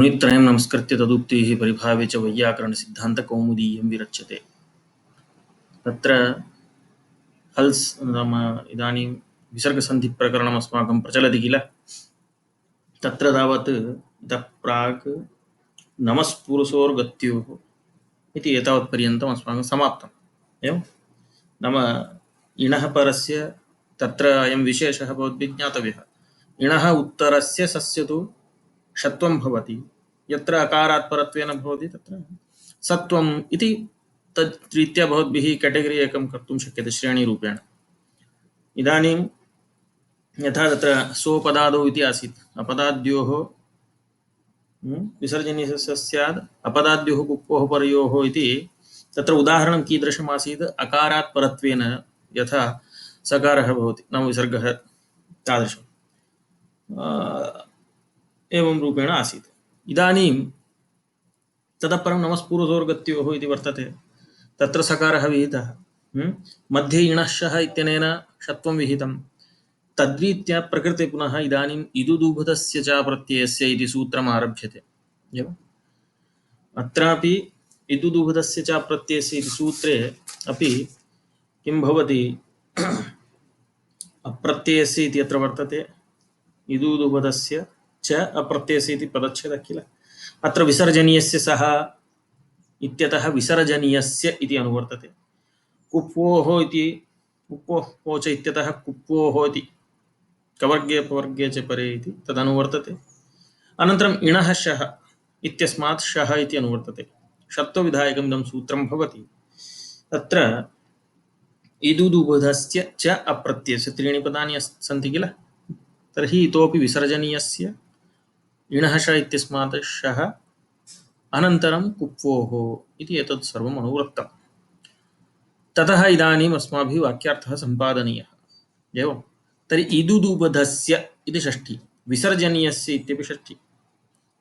मुनित्रयं नमस्कृत्य तदुक्तिः परिभावे च वैयाकरणसिद्धान्तकौमुदीयं विरच्यते। तत्र हल्स् नाम इदानीं विसर्गसन्धिप्रकरणम् अस्माकं प्रचलति किल। तत्र तावत् इतः प्राक् नमस्पुरुषोर्गत्योः इति एतावत्पर्यन्तम् अस्माकं समाप्तम्। एवं नाम इणः परस्य तत्र अयं विशेषः भवद्भिः ज्ञातव्यः। इणः उत्तरस्य सस्य तु षत्वं भवति, यत्र अकारात् परत्वेन भवति तत्र सत्वम् इति तद्रीत्या भवद्भिः कैटेगरी एकं कर्तुं शक्यते श्रेणीरूपेण। इदानीं यथा तत्र सोपदादौ इति आसीत्, अपदाद्योः विसर्जनीयस्य स्यात् अपदाद्योः कुप्पोः परयोः इति तत्र उदाहरणं कीदृशमासीत्, अकारात् परत्वेन यथा सकारः भवति नाम विसर्गः तादृशम् एवं रूपेण आसीत्। इदानीं ततः परं नमस्पुरुषोर्गत्योः इति वर्तते, तत्र सकारः विहितः, मध्ये इणश्शः इत्यनेन षत्वं विहितं। तद्रीत्या प्रकृते पुनः इदानीम् इदुदुभुतस्य च प्रत्ययस्य इति सूत्रम् आरभ्यते। एवम् अत्रापि इदुदुभुतस्य च प्रत्ययस्य इति सूत्रे अपि किं भवति, अप्रत्ययस्य इति अत्र वर्तते, इदुदुभुतस्य च अप्रत्ययस्य इति पदच्छेदः किल। अत्र विसर्जनीयस्य सः इत्यतः विसर्जनीयस्य इति अनुवर्तते। कुप्वोः इति कुप्वोः पोच इत्यतः कुप्वोः इति कवर्गे पवर्गे च परे इति तदनुवर्तते। अनन्तरम् इणः शः इत्यस्मात् शः इति अनुवर्तते। षत्वविधायकम् इदं सूत्रं भवति। तत्र इदुदुबुधस्य च अप्रत्ययस्य त्रीणि पदानि सन्ति किल। तर्हि इतोपि विसर्जनीयस्य इणः श इत्यस्मात् शः अनन्तरं कुप्वोः इति एतत् सर्वम् अनुवृत्तम्। ततः इदानीम् अस्माभिः वाक्यार्थः सम्पादनीयः। एवं तर्हि इदुदुबधस्य इति षष्ठी, विसर्जनीयस्य इत्यपि षष्ठी।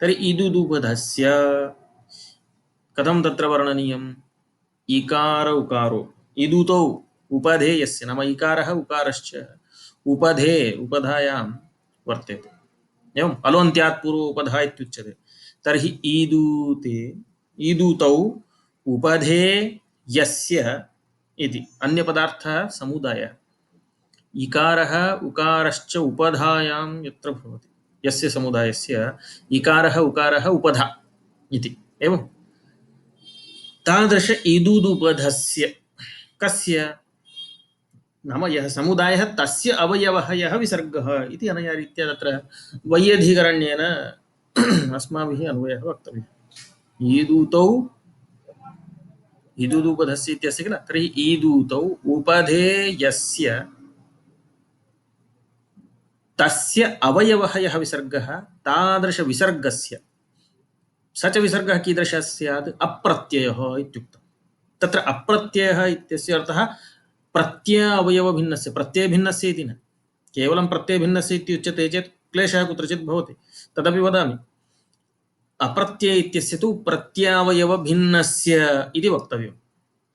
तर्हि इदुदुबधस्य कथं तत्र वर्णनीयम्, इकार उकारो इदुतौ उपधेयस्य नाम इकारः उकारश्च उपधे उपधायां वर्तेते। एवम् अलोन्त्यात् पूर्व उपधा इत्युच्यते। तर्हि ईदूते ईदूतौ उपधेयस्य इति अन्यपदार्थः समुदायः। इकारः उकारश्च उपधायां यत्र भवति यस्य समुदायस्य इकारः उकारः उपधा इति। एवं तादृश इदुदुपधस्य कस्य नाम यः समुदायः तस्य अवयवः यः विसर्गः इति अनया रीत्या तत्र वैयधिकरण्येन अस्माभिः अन्वयः वक्तव्यः। ईदूतौ इदुदुपधस्य इत्यस्य किल। तर्हि ईदूतौ उपधेयस्य तस्य अवयवः यः विसर्गः तादृशविसर्गस्य स च विसर्गः कीदृशः स्यात्, अप्रत्ययः इत्युक्तम्। तत्र अप्रत्ययः इत्यस्य अर्थः प्रत्यय अवयवभिन्नस्य, प्रत्ययभिन्नस्य इति न, केवलं प्रत्ययभिन्नस्य इति उच्यते चेत् क्लेशः कुत्रचित् भवति। तदपि वदामि, अप्रत्यय इत्यस्य तु प्रत्यावयवभिन्नस्य इति वक्तव्यं।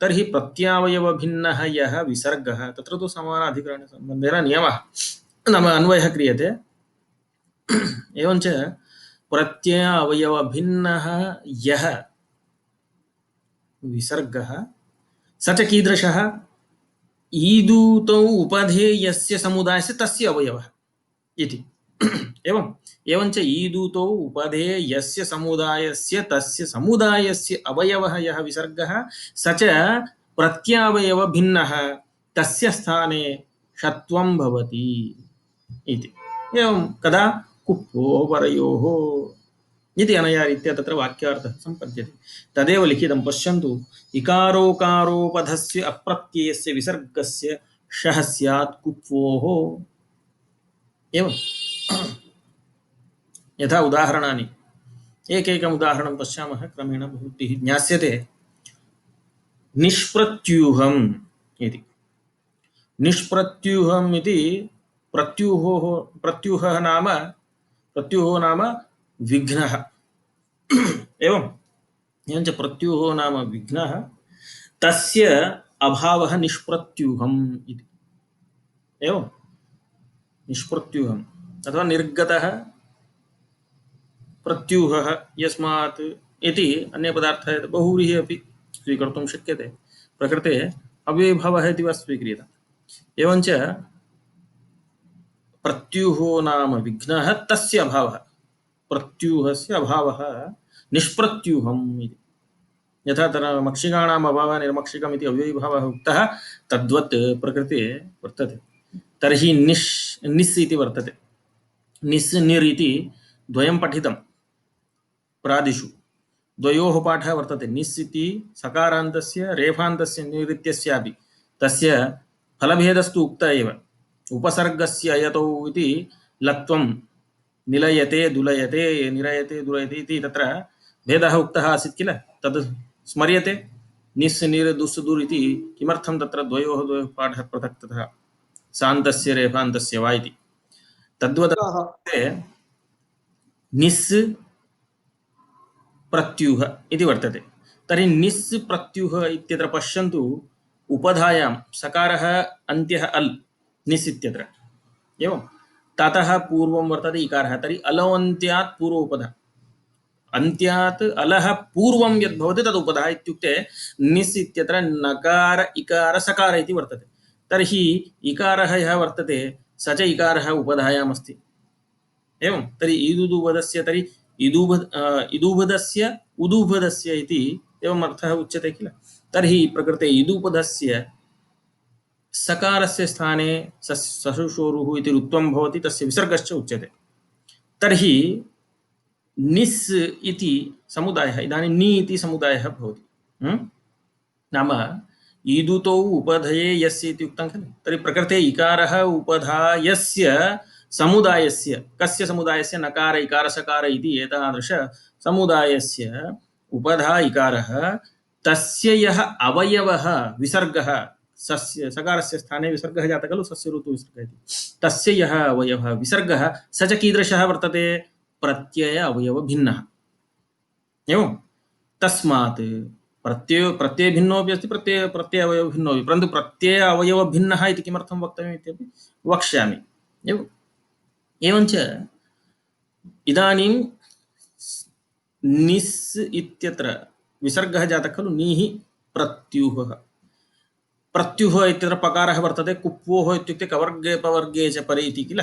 तर्हि प्रत्यावयवभिन्नः यः विसर्गः तत्र तु समानाधिकरणसम्बन्धेन नियमः नाम अन्वयः क्रियते। एवञ्च प्रत्यय अवयवभिन्नः यः विसर्गः स च कीदृशः, ईदूतौ उपधेयस्य समुदायस्य तस्य अवयवः इति। एवञ्च ईदूतौ उपधेयस्य समुदायस्य तस्य समुदायस्य अवयवः यः विसर्गः स च प्रत्यावयवभिन्नः तस्य स्थाने षत्वं भवति इति। एवं कदा कुप्वोः परयोः इति अनया रीत्या तत्र वाक्यार्थः सम्पद्यते। तदेव लिखितं पश्यन्तु, इकारोकारोपधस्य अप्रत्ययस्य विसर्गस्य शः स्यात् कुप्वोः। एवं यथा उदाहरणानि एकैकम् उदाहरणं पश्यामः, क्रमेण भवद्भिः ज्ञास्यते। निष्प्रत्यूहम् इति, निष्प्रत्यूहम् इति प्रत्यूहः नाम विघ्नः। एवञ्च प्रत्यूहो नाम विघ्नः, तस्य अभावः निष्प्रत्यूहम् इति। एवं निष्प्रत्यूहम् अथवा निर्गतः प्रत्यूहः यस्मात् इति अन्यपदार्थः बहुव्रीहि अपि स्वीकर्तुं शक्यते। प्रकृते अव्ययीभावः इति वा स्वीक्रियते। एवञ्च प्रत्यूहो नाम विघ्नः तस्य अभावः, प्रत्यूहस्य अभावः निष्प्रत्यूहम् इति। यथा मक्षिकाणाम् अभावः निर्मक्षिकम् इति अव्ययीभावः उक्तः, तद्वत् प्रकृते वर्तते। तर्हि निस् इति वर्तते। निस् निर् इति द्वयं पठितं प्रादिषु। द्वयोः पाठः वर्तते। निस् इति सकारान्तस्य रेफान्तस्य निरित्यस्यापि तस्य फलभेदस्तु उक्त एव। उपसर्गस्य अयतौ इति लत्वं निलयते दुलयते निरयते दुलयते इति तत्र भेदः उक्तः आसीत् किल, तद् स्मर्यते। निस् निर दुस् दुर् इति किमर्थं तत्र द्वयोः पाठः पृथक् तथा सान्तस्य रेफान्तस्य वा इति। तद्वत् निस् प्रत्यूह इति वर्तते। तर्हि निस् प्रत्यूह इत्यत्र पश्यन्तु, उपधायां सकारः अन्त्यः अल् निस् इत्यत्र एवं, ततः पूर्वं वर्तते इकारः। तर्हि अलवन्त्यात् पूर्व उपधा, अन्त्यात् अलः पूर्वं यद् भवति तद् उपधा इत्युक्ते निस् इत्यत्र नकार इकार सकार इति वर्तते। तर्हि इकारः यः वर्तते स च इकारः उपधायाम् अस्ति एवं। तर्हि ईदुदुवदस्य तर्हि इदुभदस्य उदुभदस्य इति एवम् अर्थः उच्यते किल। तर्हि प्रकृते इदुपदस्य सकारस्य स्थाने सशुषोरुः इति रुत्वं भवति, तस्य विसर्गश्च उच्यते। तर्हि निस् इति समुदायः, इदानीं नि इति समुदायः भवति। नाम ईदुतौ उपधये यस्य इति उक्तं खलु। तर्हि प्रकृते इकारः उपधायस्य समुदायस्य, कस्य समुदायस्य, नकार इकार सकार इति एतादृश समुदायस्य उपधा इकारः, तस्य यः अवयवः विसर्गः, सस्य सकारस्य स्थाने विसर्गः जातः खलु, सस्य ऋतु विसर्गः इति, तस्य यः अवयवः विसर्गः स च कीदृशः वर्तते, प्रत्यय अवयव भिन्नः एवं। तस्मात् प्रत्यय भिन्नोऽपि अस्ति, प्रत्यय अवयव भिन्नोऽपि, परन्तु प्रत्यय अवयव भिन्नः इति किमर्थं वक्तव्यम् इत्यपि वक्ष्यामि एवम्। एवञ्च इदानीं निस् इत्यत्र विसर्गः जातः खलु, नीः प्रत्यूहः। प्रत्युः इत्यत्र पकारः वर्तते, कुप्वोः इत्युक्ते कवर्गे पवर्गे च परे इति किल।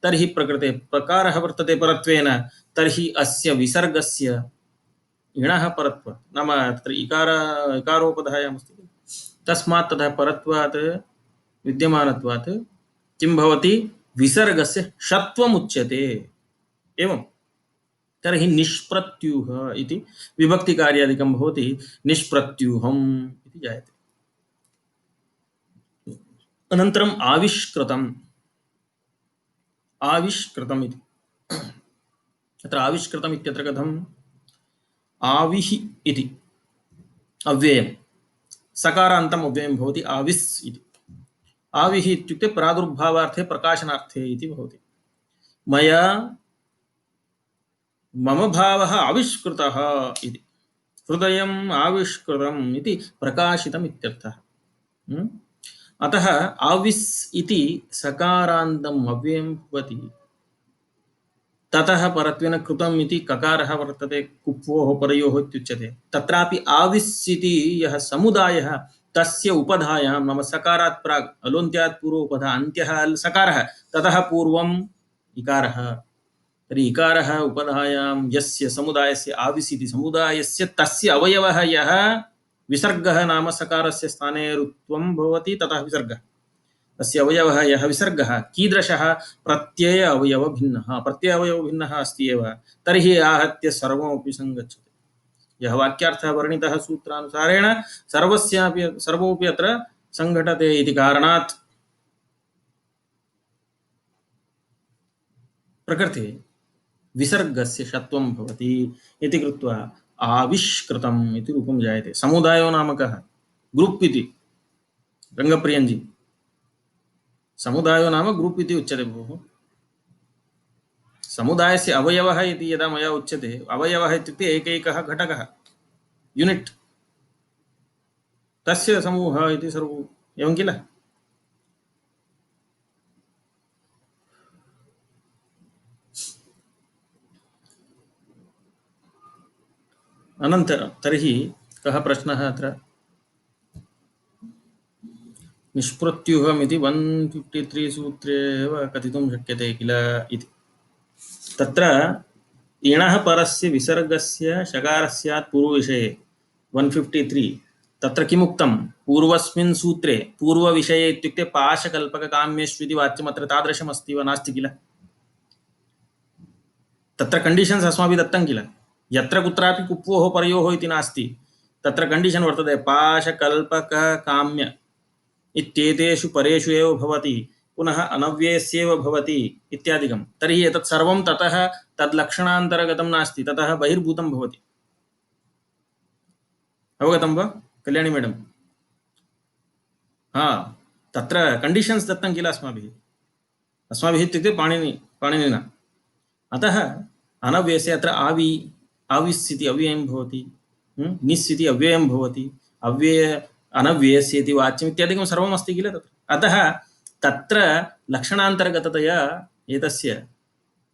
तर्हि प्रकृते पकारः वर्तते परत्वेन, तर्हि अस्य विसर्गस्य इणः परत्व, नाम तत्र इकारोपधायामस्ति, तस्मात् ततः परत्वात् विद्यमानत्वात् किं भवति, विसर्गस्य षत्वम् उच्यते एवं। तर्हि निष्प्रत्यूह इति विभक्तिकार्यादिकं भवति, निष्प्रत्यूहम् इति जायते। अनन्तरम् आविष्कृतम्, आविष्कृतम् इति, अत्र आविष्कृतम् इत्यत्र कथम्, आविः इति अव्ययं, सकारान्तम् अव्ययं भवति आविस् इति। आविः इत्युक्ते प्रादुर्भावार्थे प्रकाशनार्थे इति भवति। मया मम भावः आविष्कृतः इति, हृदयम् आविष्कृतम् इति प्रकाशितम् इत्यर्थः। अतः आविस् इति सकारान्तम् अव्ययं भवति। ततः परत्वेन कृतम् इति ककारः वर्तते, कुप्वोः परयोः इत्युच्यते। तत्रापि आविस् इति यः समुदायः, तस्य उपधायां, नाम सकारात् प्राक् अलोन्त्यात् पूर्व उपधा अन्त्यः अल् सकारः, ततः पूर्वम् इकारः। तर्हि इकारः उपधायां यस्य समुदायस्य, आविस् इति समुदायस्य, तस्य अवयवः यः विसर्गः, नाम सकारस्य स्थाने ऋत्वं भवति, ततः विसर्गः, तस्य अवयवः यः विसर्गः कीदृशः, प्रत्यय अवयव भिन्नः। प्रत्यय अवयव भिन्नः अस्ति एव, तर्हि आहत्य सर्वमपि संगच्छति। यः वाक्यार्थः वर्णितः सूत्रानुसारेण सर्वोऽपि अत्र संघटते इति कारणात् प्रकृते विसर्गस्य षत्वं भवति इति कृत्वा आविष्कृतम् इति रूपं जायते। समुदायो नाम कः, ग्रुप् इति, रङ्गप्रियञ्जी, समुदायो नाम ग्रुप् इति उच्यते भोः। समुदायस्य अवयवः इति यदा मया उच्यते, अवयवः इत्युक्ते एकैकः घटकः, यूनिट्, तस्य समूहः इति सर्वम् एवं किल। अनन्तरं तर्हि कः प्रश्नः अत्र? निष्प्रत्यूहमिति 153 सूत्रे एव कथितुं शक्यते किल इति। तत्र इणः परस्य विसर्गस्य शकारस्यात् पूर्वविषये 153 तत्र किमुक्तं? पूर्वस्मिन् सूत्रे पूर्वविषये इत्युक्ते पाशकल्पककाम्येष्विति वाच्यम् अत्र तादृशमस्ति वा नास्ति किल? तत्र कंडीशन्स् अस्माभिः दत्तं किल? यत्र कुत्रापि कुप्वोः परयोः इति नास्ति, तत्र कंडीशन् वर्तते पाशकल्पककाम्य इत्येतेषु परेषु एव भवति, पुनः अनव्ययस्यैव भवति इत्यादिकं। तर्हि एतत् सर्वं ततः तद्लक्षणान्तर्गतं नास्ति, ततः बहिर्भूतं भवति। अवगतं वा कल्याणी मैडम? हाँ, तत्र कंडीशन्स् दत्तं किल अस्माभिः? अस्माभिः इत्युक्ते पाणिनिना। अतः अनव्ययस्य अत्र आविस् इति अव्ययं भवति, निस् इति अव्ययं भवति, अव्यय अनव्ययस्य इति वाच्यम् इत्यादिकं सर्वम् अस्ति किल तत्र। अतः तत्र लक्षणान्तर्गततया एतस्य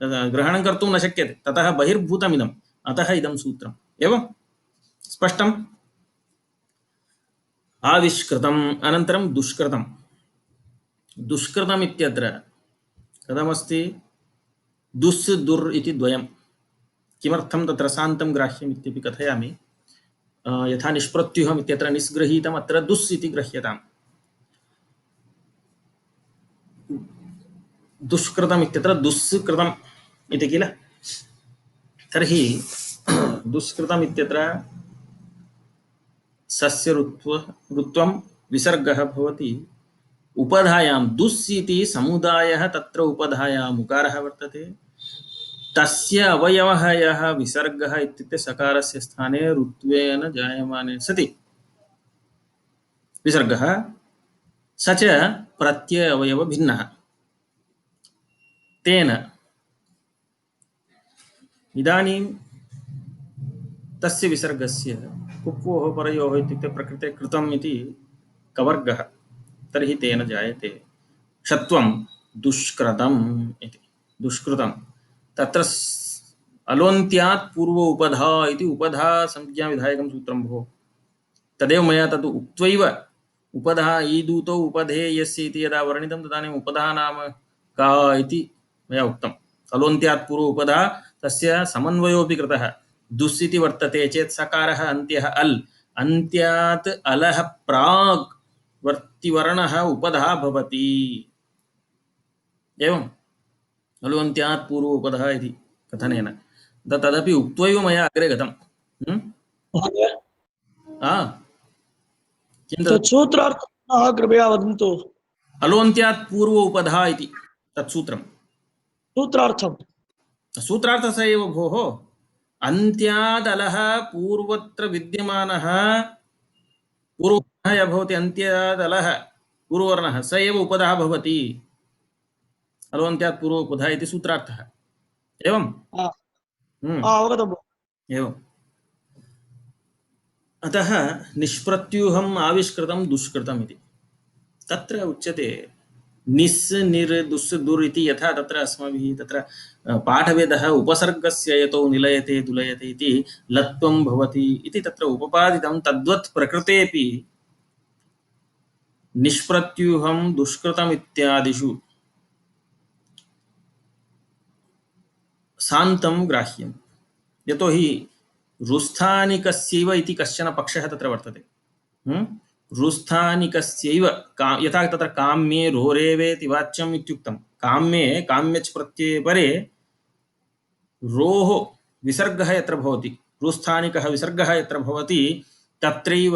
ग्रहणं कर्तुं न शक्यते, ततः बहिर्भूतमिदम्, अतः इदं सूत्रम्। एवं स्पष्टम्? आविष्कृतम् अनन्तरं दुष्कृतं। दुष्कृतम् इत्यत्र कथमस्ति? दुस् दुर् इति द्वयं। किमर्थं तत्र सान्तं ग्राह्यम् इत्यपि कथयामि। यथा निष्प्रत्युहम् इत्यत्र निस्गृहीतम्, अत्र दुस् इति गृह्यताम्। दुष्कृतम् इत्यत्र दुष्कृतम् इति किल? तर्हि दुष्कृतम् इत्यत्र सस्य ऋत्वं विसर्गः भवति। उपधायां दुस् इति समुदायः तत्र उपधायाम् उकारः वर्तते। तस्य अवयवः यः विसर्गः इत्युक्ते सकारस्य स्थाने ऋत्वेन जायमाने सति विसर्गः, स च प्रत्यय अवयव भिन्नः। तेन इदानीं तस्य विसर्गस्य कुप्वोः परयोः इत्युक्ते प्रकृते कृतम् इति कवर्गः, तर्हि तेन जायते षत्वं दुष्कृतम् इति। दुष्कृतं तत्र अलोन्त्यात् पूर्व उपधा इति उपधा संज्ञाविधायकं सूत्रं भोः। तदेव मया तद् उक्त्वैव उपधा ईदूतौ उपधेयस्य इति यदा वर्णितं तदानीम् उपधा नाम का इति मया उक्तम्। अलोन्त्यात् पूर्व उपधा तस्य समन्वयोऽपि कृतः। दुस् इति वर्तते चेत् सकारः अन्त्यः अल्, अन्त्यात् अलः प्राक् वर्तिवर्णः उपधा भवति। एवम् अलोन्त्यात् पूर्व उपधा इति कथनेन तदपि उक्त्वैव मया अग्रे गतम्। किं तत्सूत्रार्थं कृपया वदन्तु। अलोन्त्यात् पूर्व उपधा इति तत्सूत्रम्। सूत्रार्थः स एव भोः। अन्त्यादलः पूर्वत्र विद्यमानः पूर्ववर्णः यः भवति, अन्त्यादलः पूर्ववर्णः स एव उपधा भवति। अलोन्त्यात् पूर्व उपधा इति सूत्रार्थः। एवम् अवगतम्। एवम्। अतः निष्प्रत्यूहम् आविष्कृतं दुष्कृतम् इति तत्र उच्यते। निस् निर दुस् दुर् इति यथा तत्र अस्माभिः तत्र पाठभेदः उपसर्गस्य यतो निलयते दुलयते इति लत्वं भवति इति तत्र उपपादितं, तद्वत् प्रकृतेपि निष्प्रत्यूहं दुष्कृतम् इत्यादिषु सान्तं ग्राह्यं। यतो हि रुस्थानिकस्यैव इति कश्चन पक्षः तत्र वर्तते। रुस्थानिकस्यैव यथा तत्र काम्ये रोरेवेति वाच्यम् इत्युक्तं। काम्ये काम्यच् प्रत्यये परे रोः विसर्गः यत्र भवति, रुस्थानिकः विसर्गः यत्र भवति, तत्रैव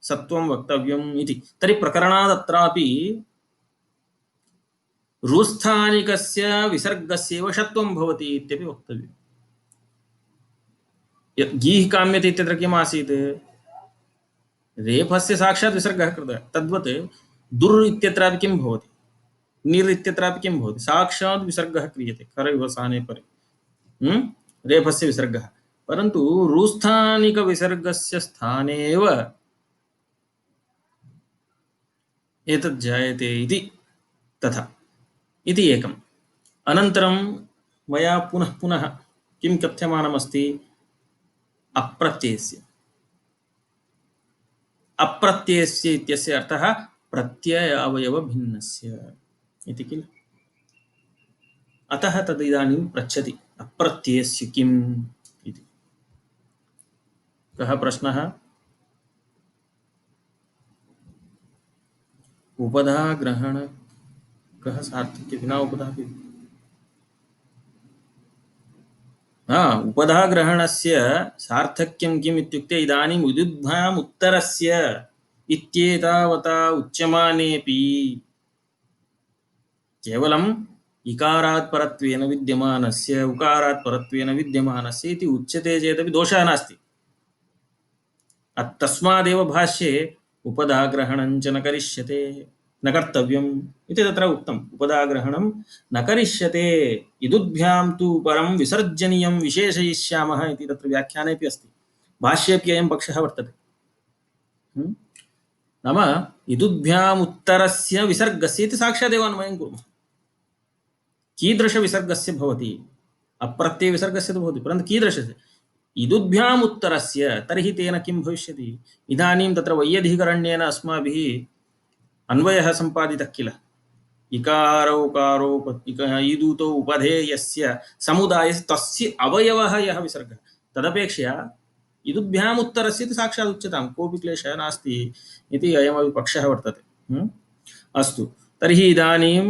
सत्वं वक्तव्यम् इति। तर्हि प्रकरणादत्रापि रुस्थानिकस्य विसर्गस्यैव षत्वं भवति इत्यपि वक्तव्यम्। गीः काम्यते इत्यत्र किम् आसीत्? रेफस्य साक्षात् विसर्गः कृतः। तद्वत् दुर् इत्यत्रापि किं भवति? निर् इत्यत्रापि किं भवति? साक्षात् विसर्गः क्रियते खरविवसाने परे रेफस्य विसर्गः, परन्तु रुस्थानिकविसर्गस्य स्थाने एव एतत् जायते इति तथा इति एकम्। अनन्तरं मया पुनः पुनः किं कथ्यमानमस्ति? अप्रत्ययस्य अप्रत्ययस्य इत्यस्य अर्थः प्रत्यय अवयव भिन्नस्य इति किल। अतः तद् इदानीं पृच्छति अप्रत्ययस्य किम् इति। कः प्रश्नः? उपधा ग्रहण कः सार्थक्य विना उपधा उपधा ग्रहणस्य सार्थक्यं किम् इत्युक्ते इदानीम् उदुद्भ्याम् उत्तरस्य इत्येतावता उच्यमानेऽपि केवलम् इकारात् परत्वेन विद्यमानस्य उकारात् परत्वेन विद्यमानस्य इति उच्यते चेदपि दोषः नास्ति। तस्मादेव भाष्ये उपधाग्रहणं च न करिष्यते न कर्तव्यम् इति तत्र उक्तम्। उपधाग्रहणं न करिष्यते इदुद्भ्यां तु परं विसर्जनीयं विशेषयिष्यामः इति तत्र व्याख्यानेऽपि अस्ति। भाष्येऽपि अयं पक्षः वर्तते। नाम इदुद्भ्याम् उत्तरस्य विसर्गस्य इति साक्षादेव अन्वयं कुर्मः। कीदृशविसर्गस्य भवति? अप्रत्ययविसर्गस्य तु भवति, परन्तु कीदृशस्य? इदुद्भ्याम् उत्तरस्य, तर्हि तेन किं भविष्यति? इदानीं तत्र वैयधिकरण्येन अस्माभिः अन्वयः सम्पादितः किल। इकारोकारो ईदूतो उपधेयस्य समुदायस्य तस्य अवयवः यः विसर्गः तदपेक्षया इदुभ्याम् उत्तरस्य इति साक्षात् उच्यतां, कोऽपि क्लेशः नास्ति इति अयमपि पक्षः वर्तते। अस्तु, तर्हि इदानीम्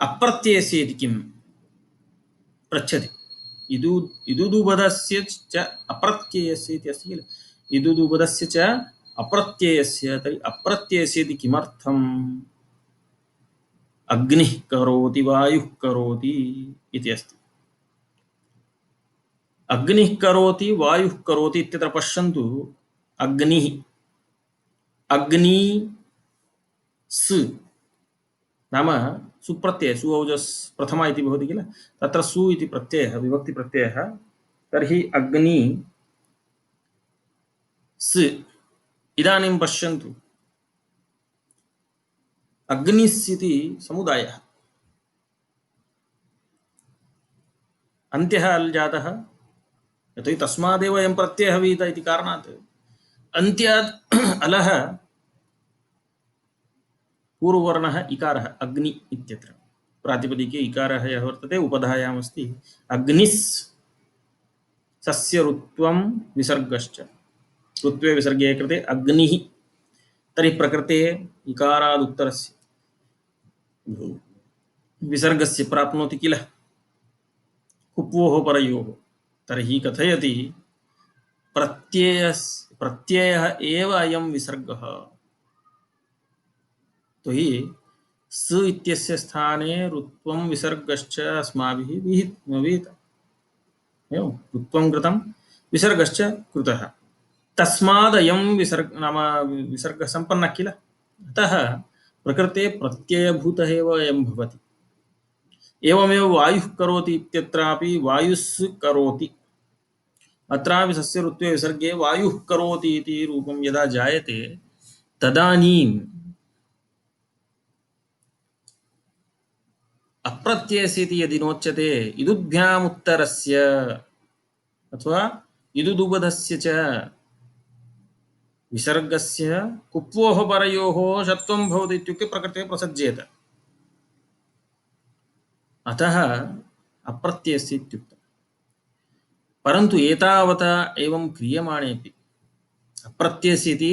अप्रत्ययस्य इति किं पृच्छति। इदुदुबधस्य च अप्रत्ययस्य इति अस्ति किल। इदुदुबधस्य च अप्रत्ययस्य, तर्हि अप्रत्ययस्य इति किमर्थम्? अग्निः करोति वायुः करोति इति अस्ति। अग्निः करोति वायुः करोति इत्यत्र पश्यन्तु। अग्निः अग्नि सु नाम सुप्रत्यय सुऔजस् प्रथमा इति भवति किल। तत्र सु इति प्रत्ययः विभक्ति प्रत्ययः। तर्हि अग्नि सु। इदानीं पश्यन्तु, अग्निस् इति समुदायः, अन्त्यः अल् जातः, यतोहि तस्मादेव अयं प्रत्ययः वीत इति कारणात् अन्त्यात् अलः पूर्ववर्णः इकारः अग्नि इत्यत्र प्रातिपदिके इकारः यः वर्तते उपधायाम् अस्ति। अग्निस् सस्य ऋत्वं विसर्गश्च, ऋत्वे विसर्गे कृते अग्निः, तर्हि प्रकृते इकाराद् उत्तरस्य विसर्गस्य प्राप्नोति किल कुप्वोः परयोः। तर्हि कथयति प्रत्ययः एव अयं विसर्गः। तो हि सु इत्यस्य स्थाने ऋत्वं विसर्गश्च अस्माभिः विहितः। एवं ऋत्वं कृतं विसर्गश्च कृतः, तस्मादयं नाम विसर्गः सम्पन्नः किल। अतः प्रकृते प्रत्ययभूतः एव अयं भवति। एवमेव वायुः करोति इत्यत्रापि वायुस् करोति, अत्रापि सस्य ऋत्वे विसर्गे वायुः करोति इति रूपं यदा जायते तदानीं अप्रत्ययस्य इति यदि नोच्यते इदुभ्याम् उत्तरस्य अथवा इदुदुबधस्य च विसर्गस्य कुप्वोः परयोः षत्वं भवति इत्युक्ते प्रकृते प्रसज्येत। अतः अप्रत्ययस्य इत्युक्तम्। परन्तु एतावता एवं क्रियमाणेपि अप्रत्ययस्य इति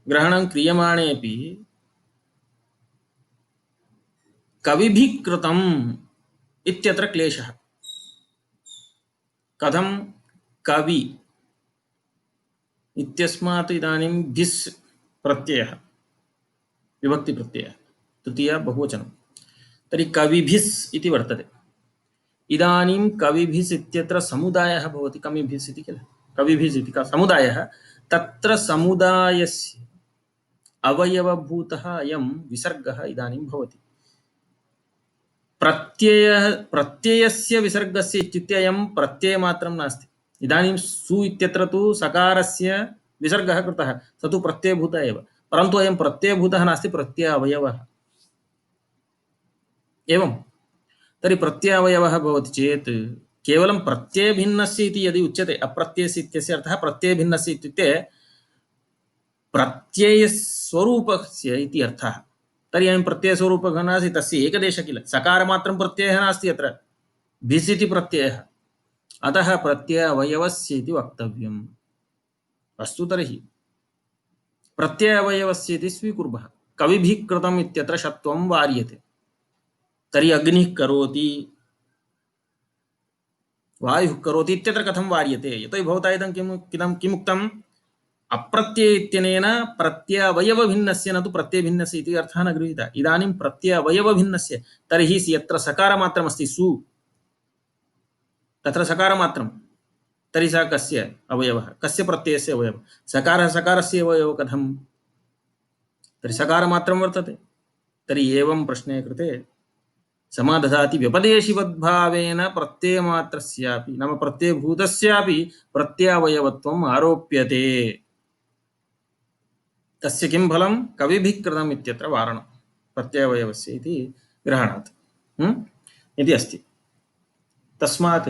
ग्रहणं क्रियमाणेपि कविभिः कृतम् इत्यत्र क्लेशः। कथं कवि इत्यस्मात् इदानीं भिस् प्रत्ययः विभक्ति प्रत्ययः तृतीया बहुवचनं, तर्हि कविभिस् इति वर्तते। इदानीं कविभिस् इत्यत्र समुदायः भवति, कविभिस् इति किल। कविभिस् इति समुदायः, तत्र समुदायस्य अवयवभूतः अयं विसर्गः इदानीं भवति। प्रत्ययस्य विसर्गस्य इत्युक्ते अयं प्रत्ययमात्रं नास्ति। इदानीं सु इत्यत्र तु सकारस्य विसर्गः कृतः, स तु प्रत्ययभूतः एव, परन्तु अयं प्रत्ययभूतः नास्ति, प्रत्यय अवयवः। एवं तर्हि प्रत्ययावयवः भवति चेत् केवलं प्रत्ययभिन्नस्य इति यदि उच्यते अप्रत्ययस्य इत्यस्य अर्थः प्रत्ययभिन्नस्य इत्युक्ते प्रत्ययस्वरूपस्य इति अर्थः। तर्हि अयं प्रत्ययस्वरूपः नास्ति, तस्य एकदेशः किल, सकारमात्रं प्रत्ययः नास्ति अत्र, भिस् इति प्रत्ययः, अतः प्रत्यय अवयवस्य इति वक्तव्यम्। अस्तु, तर्हि प्रत्यय अवयवस्य इति स्वीकुर्मः। कविभिः कृतम् इत्यत्र षत्वं वार्यते। तर्हि अग्निः करोति, वायुः करोति इत्यत्र कथं वार्यते? यतोहि भवता इदं किमुक्तम्? अप्रत्यय इत्यनेन प्रत्यय अवयवभिन्नस्य न तु प्रत्ययभिन्नस्य इति अर्थः न गृहीतः। इदानीं प्रत्यय अवयवभिन्नस्य, तर्हि यत्र सकारमात्रमस्ति सु, तत्र सकारमात्रं, तर्हि सः कस्य अवयवः, कस्य प्रत्ययस्य अवयवः? सकारः सकारस्य अवयवः कथं? तर्हि सकारमात्रं वर्तते। तर्हि एवं प्रश्ने कृते समादधाति व्यपदेशिवद्भावेन प्रत्ययमात्रस्यापि, नाम प्रत्ययभूतस्यापि प्रत्ययावयवत्वम् आरोप्यते। तस्य किं फलं? कविभिः कृतम् इत्यत्र वारणं प्रत्ययावयवस्य इति ग्रहणात् इति अस्ति। तस्मात्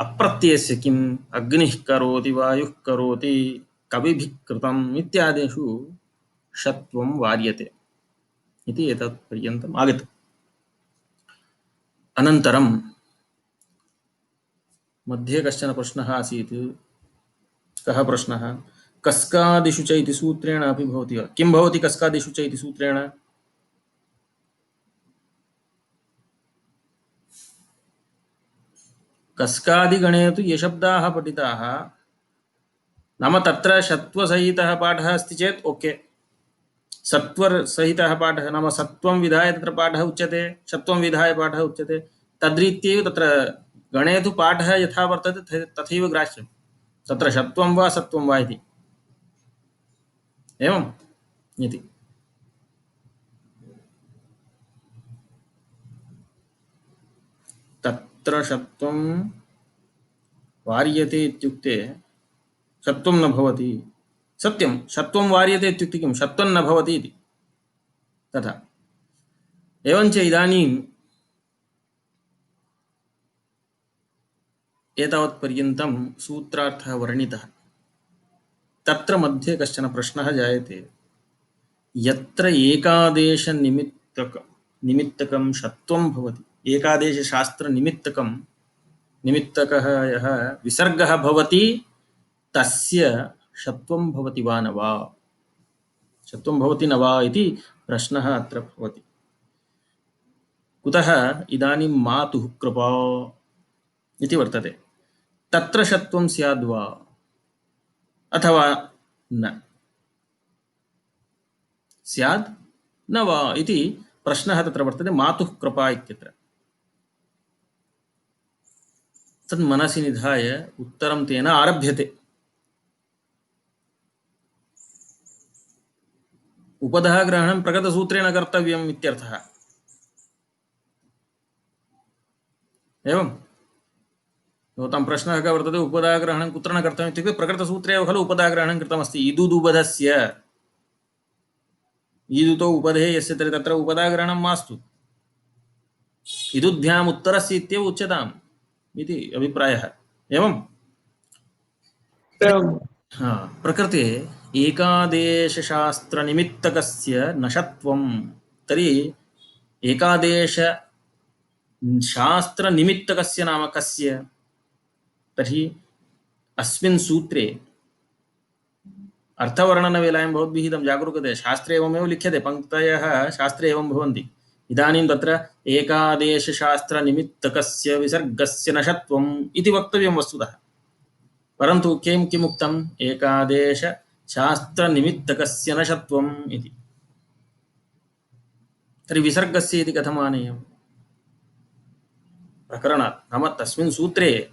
अप्रत्ययस्य किम्? अग्निः करोति, वायुः करोति, कविभिः कृतम् इत्यादिषु षत्वं वार्यते इति एतत् पर्यन्तम् आगतम्। अनन्तरं मध्ये कश्चन प्रश्नः आसीत्। कः प्रश्नः? कस्कादिषु च इति सूत्रेण अपि भवति वा? किं भवति कस्कादिषु च इति सूत्रेण? कस्कादिगणे तु ये शब्दाः पठिताः, नाम तत्र षत्वसहितः पाठः अस्ति चेत् ओके, सत्वरसहितः पाठः, नाम सत्वं विधाय तत्र पाठः उच्यते, षत्वं विधाय पाठः उच्यते, तद्रीत्यैव तत्र गणे तु पाठः यथा वर्तते तथैव ग्राह्यं, तत्र षत्वं वा सत्वं वा इति, एवम् इति। तत्र षत्वं वार्यते इत्युक्ते षत्वं न भवति, सत्यं, षत्वं वार्यते इत्युक्ते किं? षत्वं न भवति इति, तथा। एवञ्च इदानीं एतावत्पर्यन्तं सूत्रार्थः वर्णितः। तत्र मध्ये कश्चन प्रश्नः जायते। यत्र निमित्तकं षत्वं भवति, एकादेशशास्त्रनिमित्तकं, निमित्तकः यः विसर्गः भवति तस्य षत्वं भवति वा न वा, षत्वं भवति न वा इति प्रश्नः अत्र भवति। कुतः? इदानीं मातुः कृपा इति वर्तते, तत्र षत्वं स्याद् वा अथवा न स्याद् न वा इति प्रश्नः तत्र वर्तते मातुः कृपा इत्यत्र। तत् मनसि निधाय उत्तरं तेन आरभ्यते। उपधः ग्रहणं प्रगतसूत्रेण कर्तव्यम् इत्यर्थः। एवं भवतां प्रश्नः कः वर्तते? उपधः ग्रहणं कुत्र न कर्तव्यम् इत्युक्ते प्रकृतसूत्रे एव खलु उपधः ग्रहणं कृतमस्ति। इदुदुपधस्य, ईदुतो उपधे यस्य, तर्हि तत्र उपधः ग्रहणं मास्तु, इदुभ्याम् उत्तरस्य इत्येव उच्यताम् इति अभिप्रायः। एवं प्रकृते एकादेशशास्त्रनिमित्तकस्य नशत्वं, तर्हि एकादेशशास्त्रनिमित्तकस्य नाम कस्य? तर्हि अस्मिन् सूत्रे अर्थवर्णनवेलायां भवद्भिः इदं जागरूकते। शास्त्रे एवमेव लिख्यते, पङ्क्तयः शास्त्रे एवं भवन्ति। इदानीं तत्र एकादेशशास्त्रनिमित्तकस्य विसर्गस्य नशत्वम् इति वक्तव्यं वस्तुतः, परन्तु किमुक्तम्? एकादेशशास्त्रनिमित्तकस्य नशत्वम् इति। तर्हि विसर्गस्य इति कथम् आनेयम्? प्रकरणात्, नाम तस्मिन् सूत्रे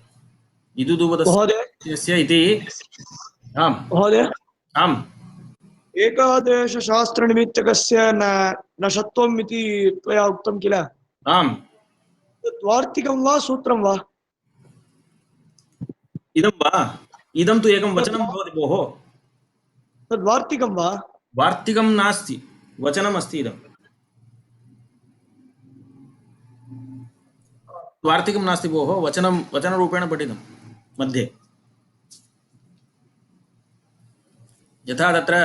इदुदुपदस्य इति। आम् महोदय, आम् एकादेशशास्त्रनिमित्तकस्य न षत्वम् इति त्वया उक्तं किल, आम् तत् वार्तिकं वा सूत्रं वा? इदं वा? इदं तु एकं वचनं भवति भोः। तद् वार्तिकं वा? वार्तिकं नास्ति, वचनमस्ति इदं। वार्तिकं नास्ति भोः, वचनरूपेण पठितं मध्ये। यथा तत्र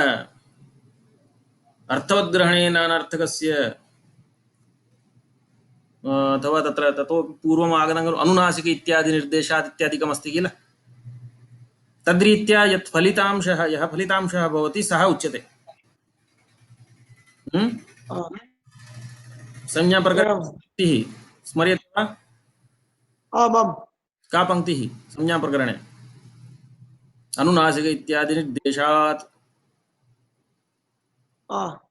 अर्थवद्ग्रहणेन अनर्थकस्य अथवा तत्र ततोपि पूर्वम् आगतं अनुनासिक इत्यादि निर्देशात् इत्यादिकमस्ति किल, तद्रीत्या यः फलितांशः भवति सः उच्यते। संज्ञाप्रकरणे स्मर्यते वा? आमाम्। का पंक्तिः संज्ञाप्रकरणे? अनुनासिक इत्यादि निर्देशात्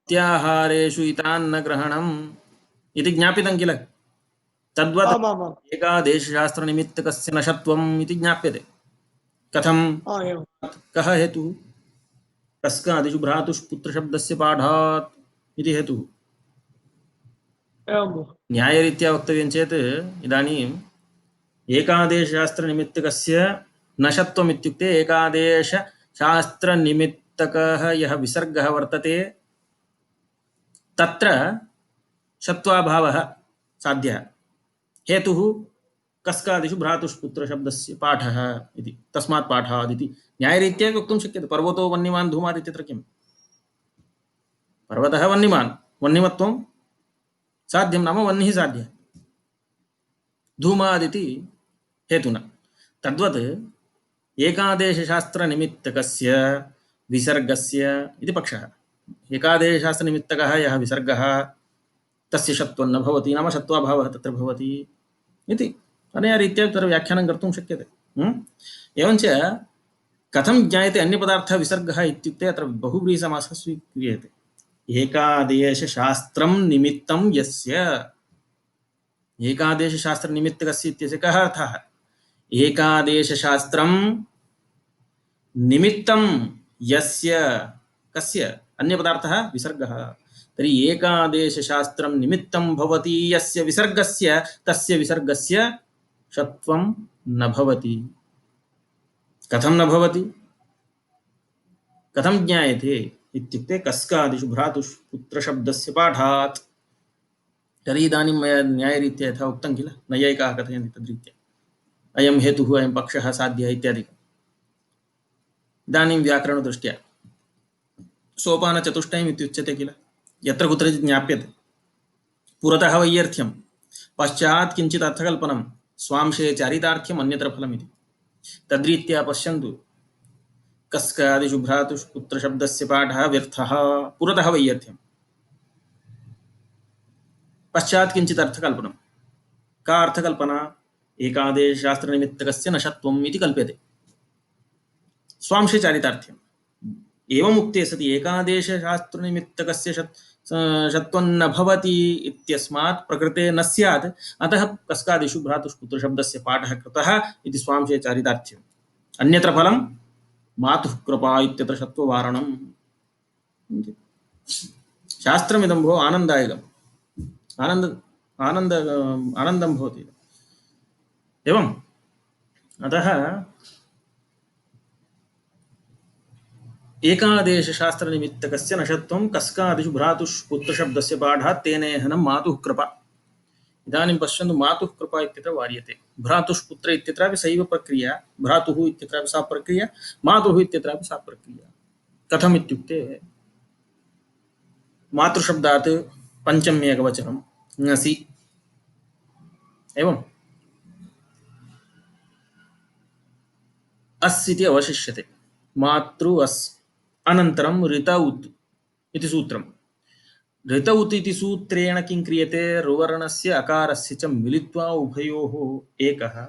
त्याहारेषु इतान्न ग्रहणम् इति ज्ञापितं किल। तद्वत् आमामाम्। एकादेशशास्त्रनिमित्तकस्य नशत्वम् इति ज्ञाप्यते। कथं? कः हेतुः? कस्कादिषु भ्रातुः पुत्रशब्दस्य पाठात् इति हेतुः। न्यायरीत्या वक्तव्यं चेत् इदानीम् एकादेशशास्त्रनिमित्तकस्य नशत्वम् इत्युक्ते एकादेशशास्त्रनिमित्तकः यः विसर्गः वर्तते तत्र शत्वाभावः साध्यः। हेतुः कस्कादिषु भ्रातुष्पुत्रशब्दस्य पाठः इति, तस्मात् पाठात् इति न्यायरीत्या वक्तुं शक्यते। पर्वतो वह्निमान् धूमात् इत्यत्र किम्? पर्वतः वह्निमान्, वह्निमत्वं साध्यं नाम वह्निः साध्यः, धूमादिति हेतुना। तद्वत् एकादेशशास्त्रनिमित्तकस्य विसर्गस्य इति पक्षः। एकादेशशास्त्रनिमित्तकः यः विसर्गः तस्य शत्वं न भवति, नाम शत्वाभावः तत्र भवति इति अनया रीत्या तत्र व्याख्यानं कर्तुं शक्यते। एवञ्च कथं ज्ञायते अन्यपदार्थः विसर्गः इत्युक्ते अत्र बहुव्रीहिसमासः स्वीक्रियते। एकादेशशास्त्रं निमित्तं यस्य, एकादेशशास्त्रनिमित्तकस्य इत्यस्य कः अर्थः? एकादेशशास्त्रं निमित्तं यस्य, कस्य? अन्यपदार्थः विसर्गः। तर्हि एकादेशशास्त्रं निमित्तं भवति यस्य विसर्गस्य, तस्य विसर्गस्य शत्वं न भवति। कथं न भवति? कथं ज्ञायते इत्युक्ते कस्कादिषु भ्रातुषु पुत्रशब्दस्य पाठात्। तर्हि इदानीं मया न्यायरीत्या यथा उक्तं किल, नैयायिकाः कथयन्ति तद्रीत्या अयं हेतुः, अयं पक्षः साध्यः इत्यादिकम्। इदानीं व्याकरणदृष्ट्या सोपानचतुष्टयम् इत्युच्यते किल, यत्र कुत्रचित् ज्ञाप्यते पुरतः वैयर्थ्यं, पश्चात् किञ्चित् अर्थकल्पनं, स्वांशे चारितार्थ्यम्, अन्यत्र फलमिति। तद्रीत्या पश्यन्तु, कस्कादिषु भ्रातुषु पुत्रशब्दस्य पाठः व्यर्थः, पुरतः वैयर्थ्यं, पश्चात् किञ्चित् अर्थकल्पनं। का अर्थकल्पना? एकादेशशास्त्रनिमित्तकस्य नशत्वम् इति कल्प्यते, स्वांशे चारितार्थ्यम्। एवम् उक्ते सति एकादेशशास्त्रनिमित्तकस्य शत्वं न भवति इत्यस्मात् प्रकृते न स्यात्, अतः कस्कादिषु भ्रातुषु पुत्रशब्दस्य पाठः कृतः इति स्वांशे चारितार्थ्यम्। अन्यत्र फलं मातुः कृपा इत्यत्र शत्ववारणम्। शास्त्रमिदं भो आनन्दायकम्, आनन्दं भवति। एवम् अतः एकादेशशास्त्रनिमित्तकस्य नशत्वं कस्कादिषु भ्रातुषु पुत्रशब्दस्य पाठात् तेनेहनं मातुः कृपा। इदानीं पश्यन्तु, मातुः कृपा इत्यत्र वार्यते, भ्रातुः पुत्र इत्यत्रापि सैव प्रक्रिया, भ्रातुः इत्यत्रापि सा प्रक्रिया, मातुः इत्यत्रापि सा प्रक्रिया। कथम् इत्युक्ते मातृशब्दात् पञ्चम्य एकवचनं ङसि, एवम् अस् इति अवशिष्यते, मातृ अस्, अनन्तरं ऋत उत् इति सूत्रम्। ऋत उत् इति सूत्रेण किं क्रियते? रुवर्णस्य अकारस्य च मिलित्वा उभयोः एकः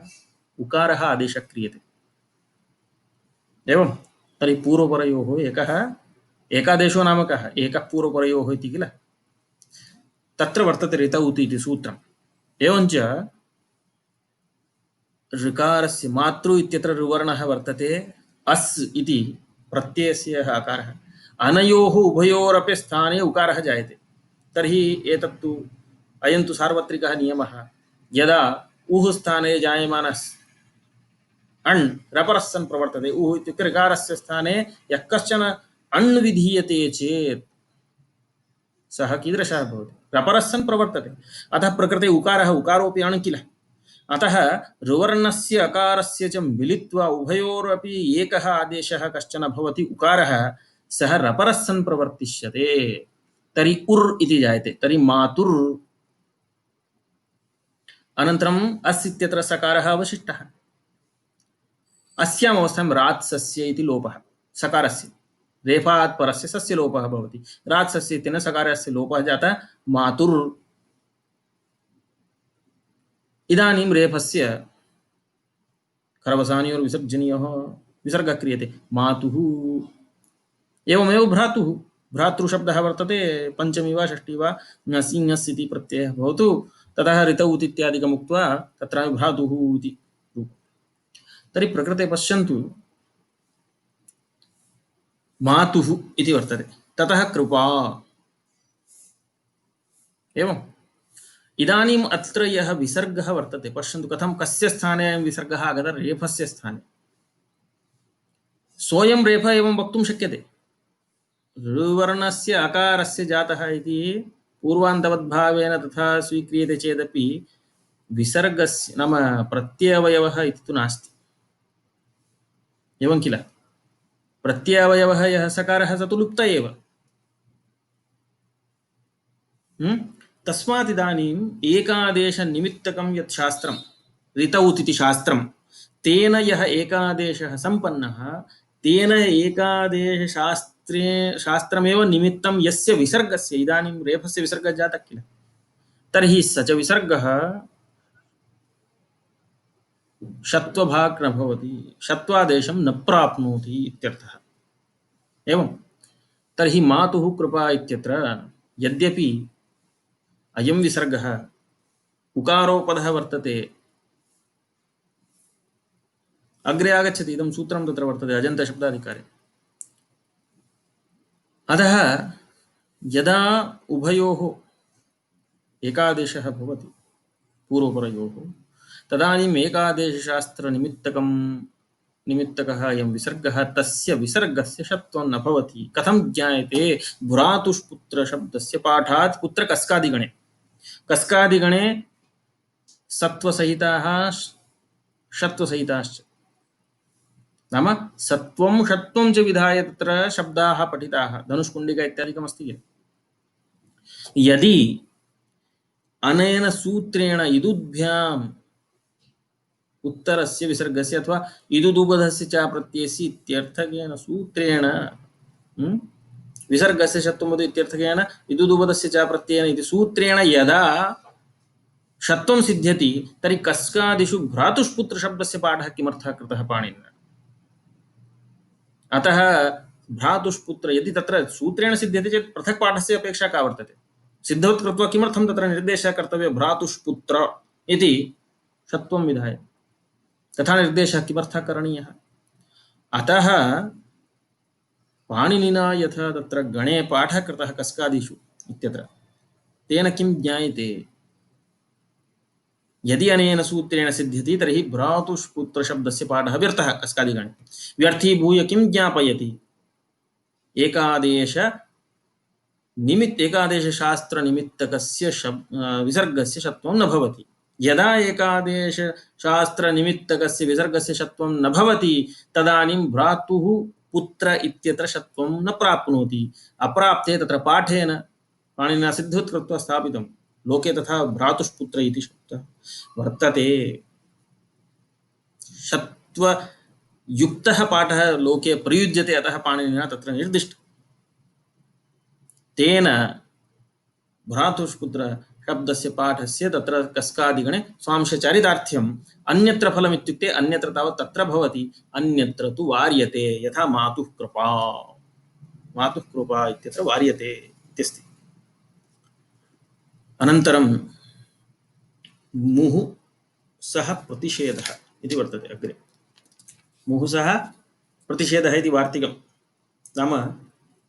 उकारः आदेशः क्रियते। एवं तर्हि पूर्वपरयोः एकः एकादेशो नाम कः? एकः पूर्वपरयोः इति किल, तत्र वर्तते ऋत उत् इति सूत्रम्। एवञ्च ऋकारस्य मातृ इत्यत्र रुवर्णः वर्तते, अस् इति प्रत्ययस्य आकारः, अनयोः उभयोरपि स्थाने उकारः जायते। तर्हि एतत्तु अयं तु सार्वत्रिकः नियमः। यदा उः स्थाने जायमानः अण् रपरः सन् प्रवर्तते, उः इत्युक्ते ऋकारस्य स्थाने यः कश्चन अण् विधीयते चेत् सः कीदृशः भवति? रपरः सन् प्रवर्तते, अतः प्रकृते उकारः, उकारोऽपि अण् किल, अतः रुवर्णस्य अकारस्य च मिलित्वा उभयोरपि एकः आदेशः कश्चन भवति उकारः, सः रपरः सन् प्रवर्तिष्यते। तर्हि उर् इति जायते। तर्हि मातुर् अनन्तरम् अस् इत्यत्र सकारः अवशिष्टः। अस्याम् अवस्थायां रात्सस्य इति लोपः सकारस्य, रेफात् परस्य सस्य लोपः भवति। रात्सस्य इत्यनेन सकारस्य लोपः जातः। मातुर् इदानीं रेफस्य खरवसानयोर्विसर्जनीयः विसर्गः क्रियते। मातुः। एवमेव भ्रातुः, भ्रातृशब्दः वर्तते। पञ्चमी वा षष्ठी वा सिंहस् इति प्रत्ययः भवतु, ततः ऋतौ इत्यादिकम् उक्त्वा तत्रापि भ्रातुः इति रूपम्। तर्हि प्रकृते पश्यन्तु, मातुः इति वर्तते, ततः कृपा। एवम् इदानीम् अत्र यः विसर्गः वर्तते, पश्यन्तु कथं, कस्य स्थाने अयं विसर्गः आगतः? रेफस्य स्थाने। सोऽयं रेफः एवं वक्तुं शक्यते, ऋवर्णस्य अकारस्य जातः इति पूर्वान्तवद्भावेन तथा स्वीक्रियते चेदपि विसर्गस्य नाम प्रत्ययावयवः इति तु नास्ति। एवं किल? प्रत्ययावयवः यः सकारः स तु लुप्त एव। तस्मात् इदानीम् एकादेशनिमित्तकं यत् शास्त्रं, ऋतौत् इति शास्त्रं, तेन यः एकादेशः सम्पन्नः, तेन शास्त्रमेव निमित्तं यस्य विसर्गस्य, इदानीं रेफस्य विसर्गः जातः किल, तर्हि स च विसर्गः षत्वभाक् न भवति, षत्वादेशं न प्राप्नोति इत्यर्थः। एवं तर्हि मातुः कृपा इत्यत्र यद्यपि अयं विसर्गः उकारोपदः वर्तते, अग्रे आगच्छति, इदं सूत्रं तत्र वर्तते अजन्तशब्दाधिकारे। अतः यदा उभयोः एकादेशः भवति पूर्वपरयोः, तदानीम् निमित्तकः अयं विसर्गः, तस्य विसर्गस्य षत्वं न भवति। कथं ज्ञायते? भ्रातुष्पुत्रशब्दस्य पाठात्। कुत्र? कस्कादिगणे। कस्कादिगणे सत्त्वसहिताः षत्वसहिताश्च, नाम सत्त्वं षत्वं च विधाय तत्र शब्दाः पठिताः। धनुष्कुण्डिका इत्यादिकमस्ति किल। यदि अनेन सूत्रेण इदुभ्याम् उत्तरस्य विसर्गस्य अथवा इदुदुबधस्य च प्रत्ययस्य इत्यर्थकेन सूत्रेण विसर्गस्य षत्वम् इत्यर्थकेन इदुदुबधस्य च प्रत्ययेन इति सूत्रेण यदा षत्वं सिद्ध्यति, तर्हि कस्कादिषु भ्रातुष्पुत्रशब्दस्य पाठः किमर्थः कृतः पाणिनिना? अतः भ्रातुष्पुत्र यदि तत्र सूत्रेण सिद्ध्यति चेत् पृथक् पाठस्य अपेक्षा का वर्तते? सिद्धवत् कृत्वा किमर्थं तत्र निर्देशः कर्तव्यः? भ्रातुष्पुत्र इति षत्वं विधाय तथा निर्देशः किमर्थः करणीयः? अतः पाणिनिना यथा तत्र गणे पाठः कृतः कस्कादिषु इत्यत्र, तेन किं ज्ञायते? यदि अनेन सूत्रेण सिद्ध्यति तर्हि भ्रातुष्पुत्रशब्दस्य पाठः व्यर्थः कस्कादिगणे। व्यर्थीभूय किं ज्ञापयति? एकादेशशास्त्रनिमित्तकस्य विसर्गस्य षत्वं न भवति। यदा एकादेशशास्त्रनिमित्तकस्य विसर्गस्य षत्वं न भवति, तदानीं भ्रातुः पुत्र इत्यत्र षत्वं न प्राप्नोति। अप्राप्ते तत्र पाठेन पाणिनिना सिद्धवत् कृत्वा स्थापितं। लोके तथा भ्रातुष्पुत्र इति शब्दः वर्तते। षत्वयुक्तः पाठः लोके प्रयुज्यते, अतः पाणिनिना तत्र निर्दिष्टः। तेन भ्रातुष्पुत्र शब्दस्य पाठस्य तत्र कस्कादिगणे स्वांशचारितार्थ्यम्। अन्यत्र फलमित्युक्ते अन्यत्र तावत् तत्र भवति, अन्यत्र तु वार्यते। यथा मातुः कृपा इत्यत्र वार्यते इत्यस्ति। अनन्तरं मुहुः सः प्रतिषेधः इति वर्तते अग्रे। मुहुः सः प्रतिषेधः इति वार्तिकं। नाम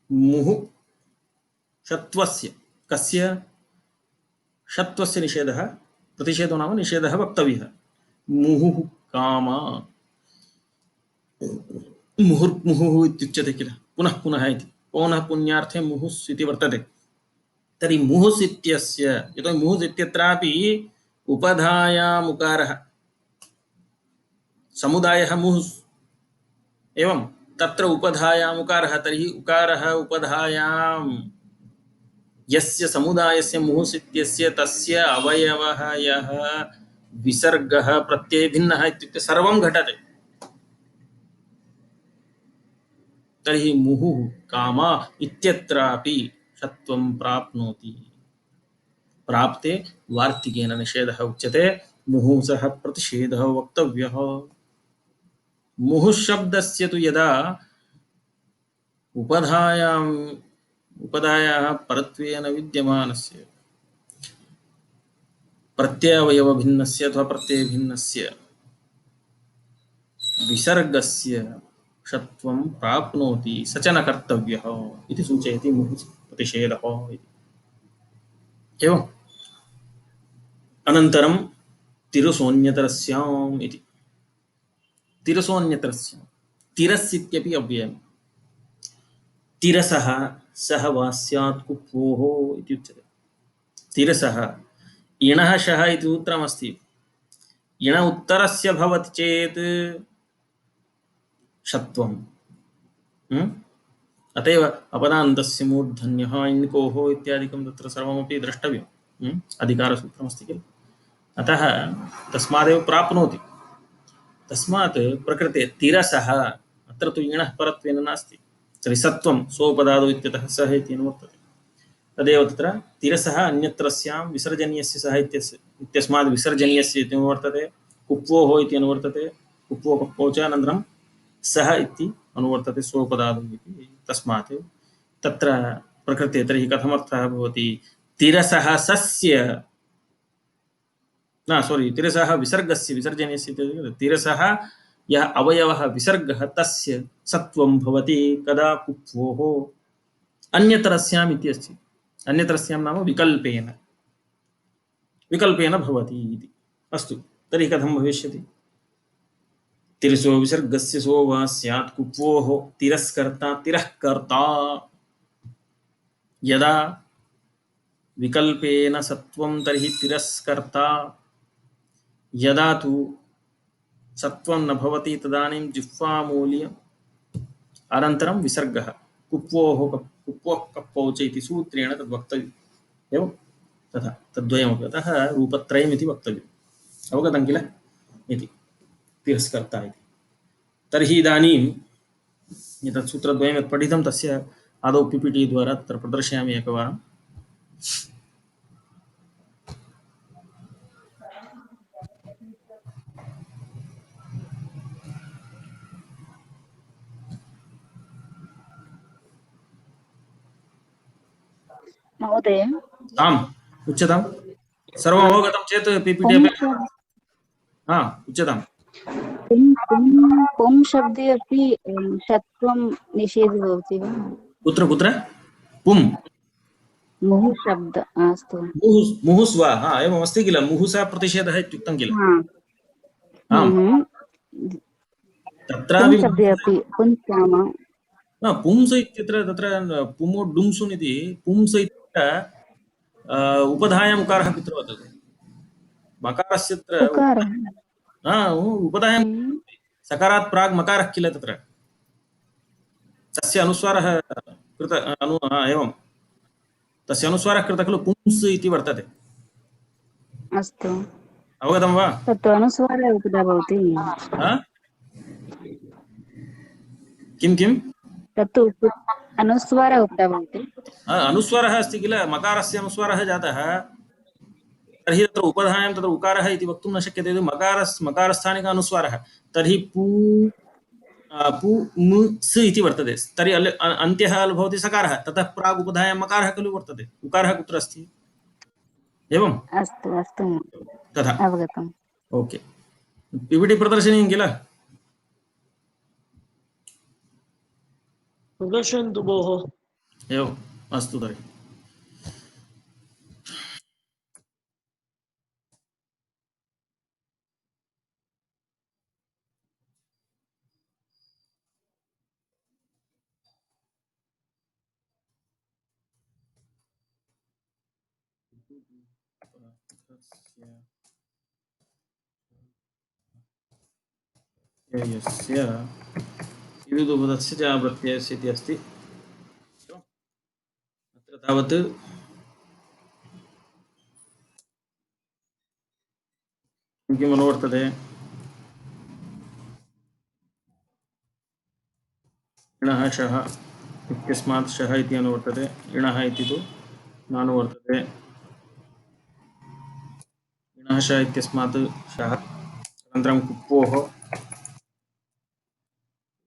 मुहुः षत्वस्य, कस्य? षत्वस्य निषेधः। प्रतिषेधो नाम निषेधः वक्तव्यः। मुहुः कामा, मुहुर्मुहुः इत्युच्यते किल, पुनः पुनः इति। पौनः पुण्यार्थे मुहुस् इति वर्तते। तर्हि मुहुस् इत्यस्य, यतोहि मुहुस् इत्यत्रापि उपधायाम् उकारः समुदायः मुहुः एवं तत्र उपधायाम् उकारः तर्हि उकारः उपधायां यस्य समुदायस्य मुहुस् इत्यस्य तस्य अवयवः यः विसर्गः प्रत्ययभिन्नः इत्युक्ते सर्वं घटते तर्हि मुहुः काम इत्यत्रापि षत्वं प्राप्नोति प्राप्ते वार्तिकेन निषेधः उच्यते मुहुसः प्रतिषेधः वक्तव्यः मुहुः शब्दस्य तु यदा उपधायाम् उपधायाः परत्वेन विद्यमानस्य प्रत्ययावयवभिन्नस्य अथवा प्रत्ययभिन्नस्य विसर्गस्य षत्वं प्राप्नोति स च न कर्तव्यः इति सूचयति मुहुः प्रतिषेधः इति एवम् अनन्तरं तिरुसोऽन्यतरस्याम् इति तिरसोऽन्यतरस्याम् तिरस् इत्यपि अव्ययम् तिरसः सः वा स्यात् कुप्वोः इति उच्यते तिरसः इणः शः इति सूत्रमस्ति इण उत्तरस्य भवति चेत् षत्वम् अतएव अपदान्तस्य मूर्धन्यः इण्कोः इत्यादिकं तत्र सर्वमपि द्रष्टव्यम् अधिकारसूत्रमस्ति किल अतः तस्मादेव प्राप्नोति तस्मात् प्रकृते तिरसः अत्र तु इणः परत्वेन नास्ति तर्हि सत्वं सोपदादौ इत्यतः सः इति वर्तते तदेव तत्र तिरसः अन्यत्रस्यां विसर्जनीयस्य सः इत्यस्माद् विसर्जनीयस्य इति अनुवर्तते कुप्वोः इति अनुवर्तते कुप्वो कप्पो च अनन्तरं सः इति अनुवर्तते सोपदादौ इति तस्मात् तत्र प्रकृते तर्हि कथमर्थः भवति तिरसः सस्य न सोरि तिरसः विसर्गस्य विसर्जनीयस्य इति तिरसः यः अवयवः विसर्गः तस्य सत्वं भवति कदा कुप्वोः अन्यतरस्याम् इति अस्ति अन्यतरस्यां नाम विकल्पेन विकल्पेन भवति इति अस्तु तर्हि कथं भविष्यति तिरसो विसर्गस्य सो वा स्यात् कुप्वोः तिरस्कर्ता तिरःकर्ता यदा विकल्पेन सत्वं तर्हि तिरस्कर्ता यदा तु सत्वं न भवति तदानीं जिह्वामूल्यम् अनन्तरं विसर्गः कुप्वोः कप्पौ च इति सूत्रेण तद् वक्तव्यम् एवं तथा तद्वयमपि अतः रूपत्रयम् इति वक्तव्यम् अवगतं किल इति तिरस्कर्ता इति तर्हि इदानीं एतत् सूत्रद्वयं यत् पठितं तस्य आदौ पीपीटी द्वारा तत्र प्रदर्शयामि एकवारं महोदय आम् उच्यतां सर्वम् अवगतं चेत् पीपीटी अपेक्षितं हा उच्यताम् पुं शब्दे अपि षत्वं निषेधः भवति वा कुत्र कुत्र पुं मुहुः शब्द अस्तु मुहुस् वा हा एवमस्ति किल मुहुसा प्रतिषेधः इत्युक्तं किल आम् पुं तत्रापि शब्दे अपि पुंस्याम पुंस इत्यत्र तत्र पुमो डुंसुन् इति पुंस इत्यत्र उपधायाम् उकारः कुत्र वर्तते मकारस्य उकारः उपधायां सकारात् प्राग् मकारः किल तत्र तस्य अनुस्वारः कृत एवं तस्य अनुस्वारः कृतः खलु पुंस् इति वर्तते अस्तु अवगतं वा तत् अनुस्वारः उपधा भवति किं किं तत्तु अनुस्वारः उपधा भवति अनुस्वारः अस्ति किल मकारस्य अनुस्वारः जातः तर्हि तत्र उपधायां तत्र उकारः इति वक्तुं न शक्यते यदि मकारस्थानिकः अनुस्वारः तर्हि पू पु मु स् इति वर्तते तर्हि अन्त्यः भवति सकारः ततः प्राग् उपधायां मकारः खलु वर्तते उकारः कुत्र अस्ति एवं अस्तु अस्तु तथा अवगतम् ओके पीपीटी प्रदर्शनीयं किल प्रदर्शयन्तु भोः एवम् अस्तु तर्हि यस्य इदुपदस्य च प्रत्ययस्य इति अस्ति। अत्र तावत् किम् अनुवर्तते? इणः शः इत्यस्मात् शः इति अनुवर्तते। इणः इति तु नानुवर्तते। इणः शः इत्यस्मात् शः, अनन्तरं कुप्पोः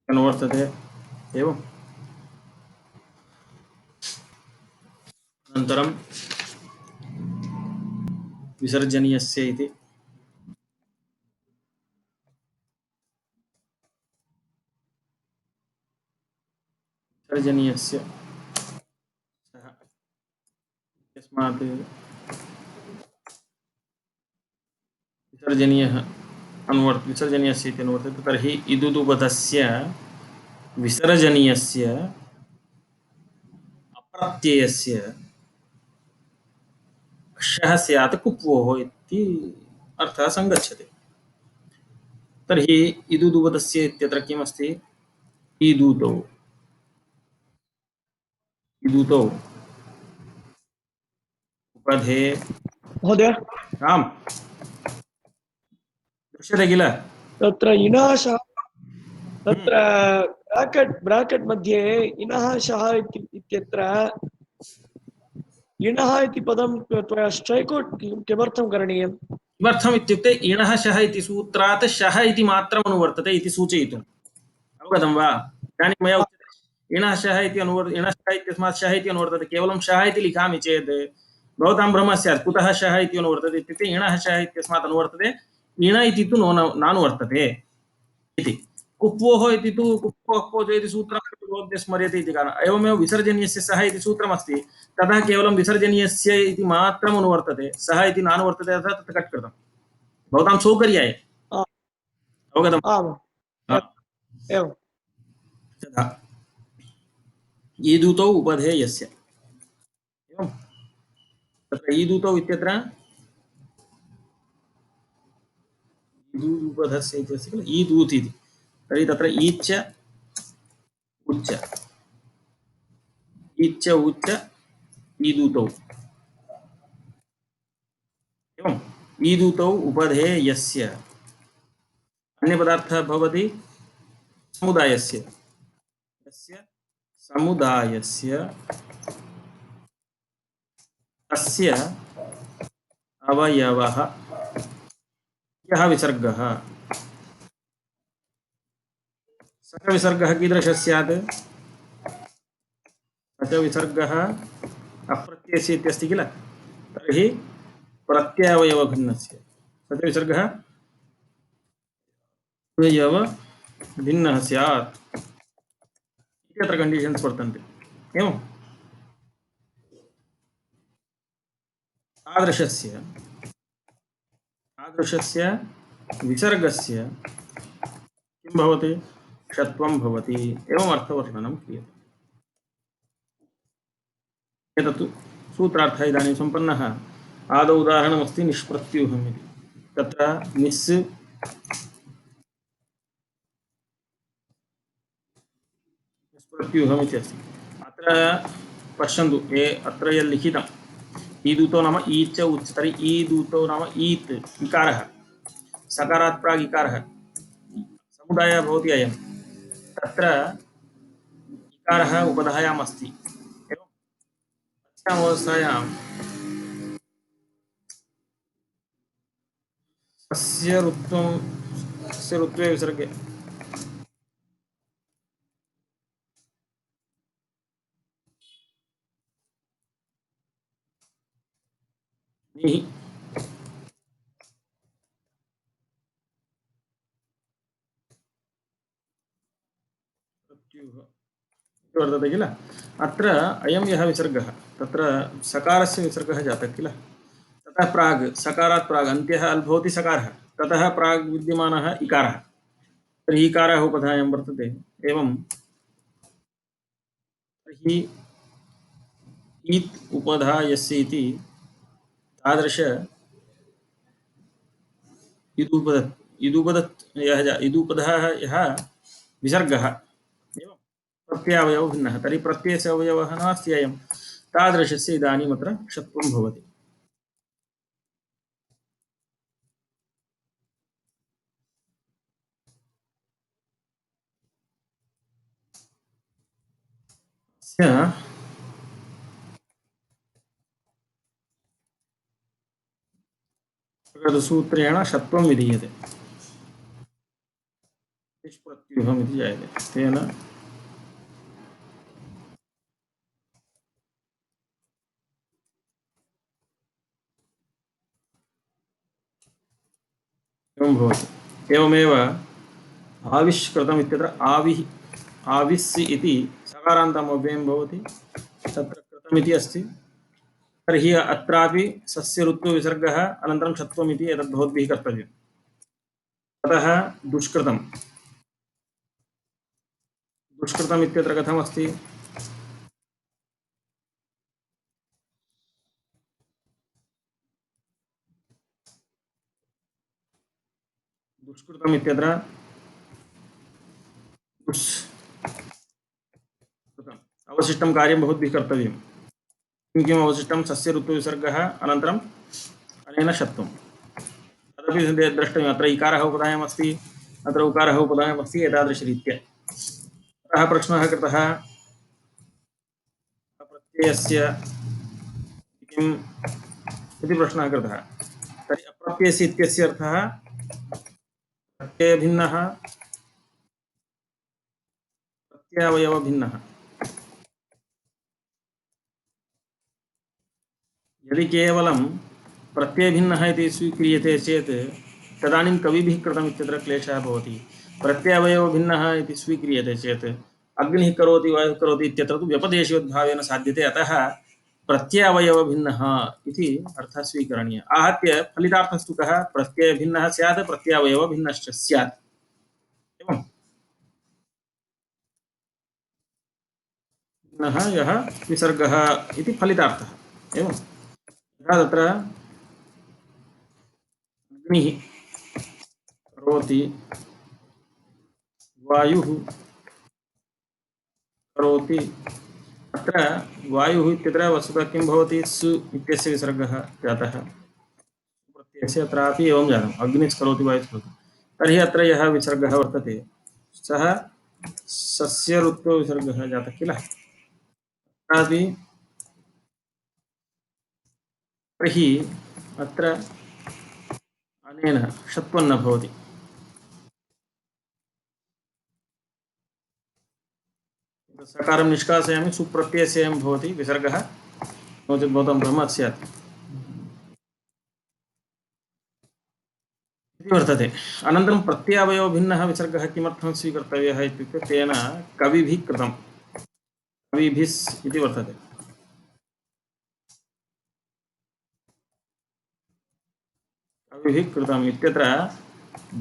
अनुवर्तते। एवम् अनन्तरं विसर्जनीयस्य इति विसर्जनीयस्य सः इत्यस्मात् विसर्जनीयः विसर्जनीयस्य इति अनुवर्तते। तर्हि इदुदुपदस्य विसर्जनीयस्य अप्रत्ययस्य शः स्यात् कुप्वोः इति अर्थः सङ्गच्छते। तर्हि इदुदुपदस्य इत्यत्र किमस्ति? ईदूतौ उपधे। महोदय आम्, दृश्यते किल? तत्र इणः शः तत्र ब्राकेट् मध्ये इणः शः इत्यत्र इणः इति पदं त्वया स्ट्रैक् औट् किमर्थं करणीयम्? किमर्थम् इत्युक्ते इणः शः इति सूत्रात् शः इति मात्रम् अनुवर्तते इति सूचयितुम्। अवगतं वा? इदानीं मया उच्यते इणः शः इति इणः शः इत्यस्मात् शः इति अनुवर्तते। केवलं शः इति लिखामि चेत् भवतां भ्रमः स्यात्। कुतः शः इति अनुवर्तते इत्युक्ते इणः शः इत्यस्मात् अनुवर्तते, इण इति तु नानुवर्तते इति। कुप्वोः इति तु कुप्वः इति सूत्रं भवद्भ्यः स्मर्यते इति कारणम्। एवमेव विसर्जनीयस्य सः इति सूत्रमस्ति, ततः केवलं विसर्जनीयस्य इति मात्रम् अनुवर्तते, सः इति नानुवर्तते, अतः तत् कट् कृतं भवतां सौकर्याय। अवगतम्? आम् एवं तथा ईदूतौ उपधे यस्य। एवं तत्र ईदूतौ इत्यत्र ईदूपधस्य इति अस्ति किल, ईदूत् इति। तर्हि तत्र ईच्च उच्च ईदूतौ। एवम् ईदूतौ उपधे यस्य अन्यपदार्थः भवति समुदायस्य। यस्य समुदायस्य तस्य अवयवः यः विसर्गः। सः विसर्गः कीदृशः स्यात्? सः विसर्गः अप्रत्ययस्य इत्यस्ति किल, तर्हि प्रत्ययावयवभिन्नस्य सः विसर्गः अवयवभिन्नः स्यात् इत्यत्र कण्डीषन्स् वर्तन्ते। एवं तादृशस्य विसर्गस्य किं भवति? षत्वं भवति। एवम् अर्थवर्णनं क्रियते। एतत् सूत्रार्थः इदानीं सम्पन्नः। आदौ उदाहरणमस्ति निष्प्रत्यूहम् इति। तत्र निष्प्रत्यूहम् इति अस्ति। अत्र पश्यन्तु, अत्र यल्लिखितम् ईदूतो नाम ईच्च उच्च। तर्हि ईदूतो नाम ईत् इकारः, सकारात् प्राग् इकारः, समुदायः भवति अयं। तत्र इकारः उपधायाम् अस्ति। एवम् अस्याम् अवस्थायां अस्य ऋत्वे विसर्गे निः वर्तते किल। अत्र अयं यः विसर्गः, तत्र सकारस्य विसर्गः जातः किल। ततः प्राग्, सकारात् प्राग् अन्त्यः अल् भवति सकारः, ततः प्राग् विद्यमानः इकारः, तर्हि इकारः उपधायां वर्तते। एवं तर्हि ईत् उपधा यस्य इति तादृश इदुपदः यः विसर्गः एवं प्रत्ययावयवो भिन्नः, तर्हि प्रत्ययस्य अवयवः नास्ति अयं, तादृशस्य इदानीम् अत्र षत्वं भवति। सूत्रेण षत्वं विधीयते, निष्प्रत्यूहम् इति जायते। तेन एवं भवति। एवमेव आविष्कृतम् इत्यत्र आविस् इति सकारान्तमव्ययं भवति, तत्र कृतम् इति अस्ति। तर्हि अत्रापि सस्य ऋत्व विसर्गः अनन्तरं षत्वम् इति एतद् भवद्भिः कर्तव्यम्। अतः दुष्कृतम् इत्यत्र कथमस्ति? दुष्कृतम् इत्यत्र दुष्कृतम् अवशिष्टं कार्यं भवद्भिः कर्तव्यम्। किम् अवशिष्टं? सस्य ऋत्व विसर्गः अनन्तरम् अनेन षत्वम्। तदपि द्रष्टव्यम्। अत्र इकारः उपधायम् अस्ति, अत्र उकारः उपधायम् अस्ति, एतादृशरीत्या। अतः प्रश्नः कृतः प्रत्ययस्य किम् इति प्रश्नः कृतः। तर्हि अप्रत्ययस्य इत्यस्य अर्थः प्रत्ययभिन्नः, प्रत्ययावयवभिन्नः। यदि केवलं प्रत्ययभिन्नः इति स्वीक्रियते चेत् तदानीं कविभिः कृतम् इत्यत्र क्लेशः भवति। प्रत्ययावयवभिन्नः इति स्वीक्रियते चेत् अग्निः करोति वायुः करोति इत्यत्र तु व्यपदेशयोद्भावेन साध्यते, अतः प्रत्ययावयवभिन्नः इति अर्थः स्वीकरणीयः। आहत्य फलितार्थस्तु कः? प्रत्ययभिन्नः स्यात्, प्रत्ययावयवभिन्नश्च स्यात्। एवं भिन्नः यः विसर्गः इति फलितार्थः। एवं तत्र अग्निः करोति, वायुः करोति, अत्र वायुः इत्यत्र वस्तुतः किं भवति? सु इत्यस्य विसर्गः जातः, प्रत्ययस्य अत्रापि एवं जातम्, अग्निस्करोति वायुस्करोति। तर्हि अत्र यः विसर्गः वर्तते सः सस्य ऋत्व विसर्गः जातः किल? तथापि तर्हि अत्र अनेन षत्वं न भवति। सकारं निष्कासयामि, सुप्रत्ययस्य एवं भवति विसर्गः, नो चेत् भवतां भ्रमः स्यात् इति वर्तते। अनन्तरं प्रत्ययावयवभिन्नः विसर्गः किमर्थं स्वीकर्तव्यः इत्युक्ते तेन कविभिः कृतं, कविभिस् इति वर्तते। कविभिः कृतम् इत्यत्र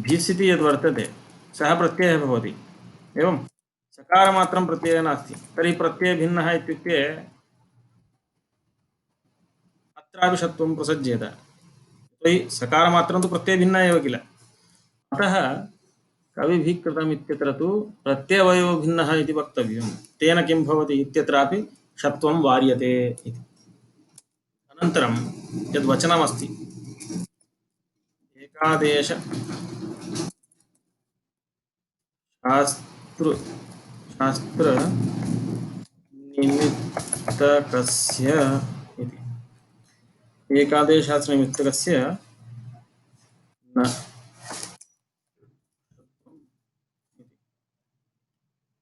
भिस् इति यद् वर्तते सः प्रत्ययः भवति। एवं सकारमात्रं प्रत्ययः नास्ति। तर्हि प्रत्ययभिन्नः इत्युक्ते अत्रापि षत्वं प्रसज्येत, तर्हि सकारमात्रं तु प्रत्ययभिन्नः एव किल। अतः कविभिः कृतम् इत्यत्र तु प्रत्ययवयवभिन्नः इति वक्तव्यं। तेन किं भवति इत्यत्रापि षत्वं वार्यते इति। अनन्तरं यद्वचनमस्ति एकादेश शास्त्रनिमित्तकस्य इति। एकादेशशास्त्रनिमित्तकस्य न।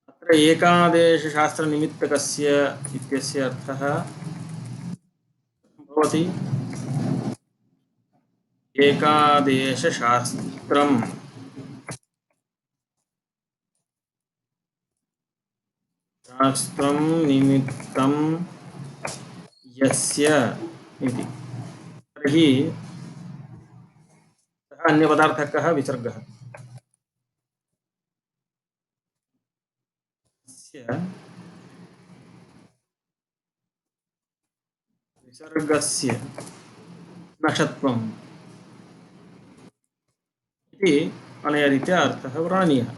अत्र एकादेशशास्त्रनिमित्तकस्य इत्यस्य अर्थः भवति एकादेशशास्त्रं निमित्तं यस्य इति। तर्हि सः अन्यपदार्थः कः? विसर्गः। विसर्गस्य न षत्वम् इति अनया रीत्या अर्थः वर्णनीयः।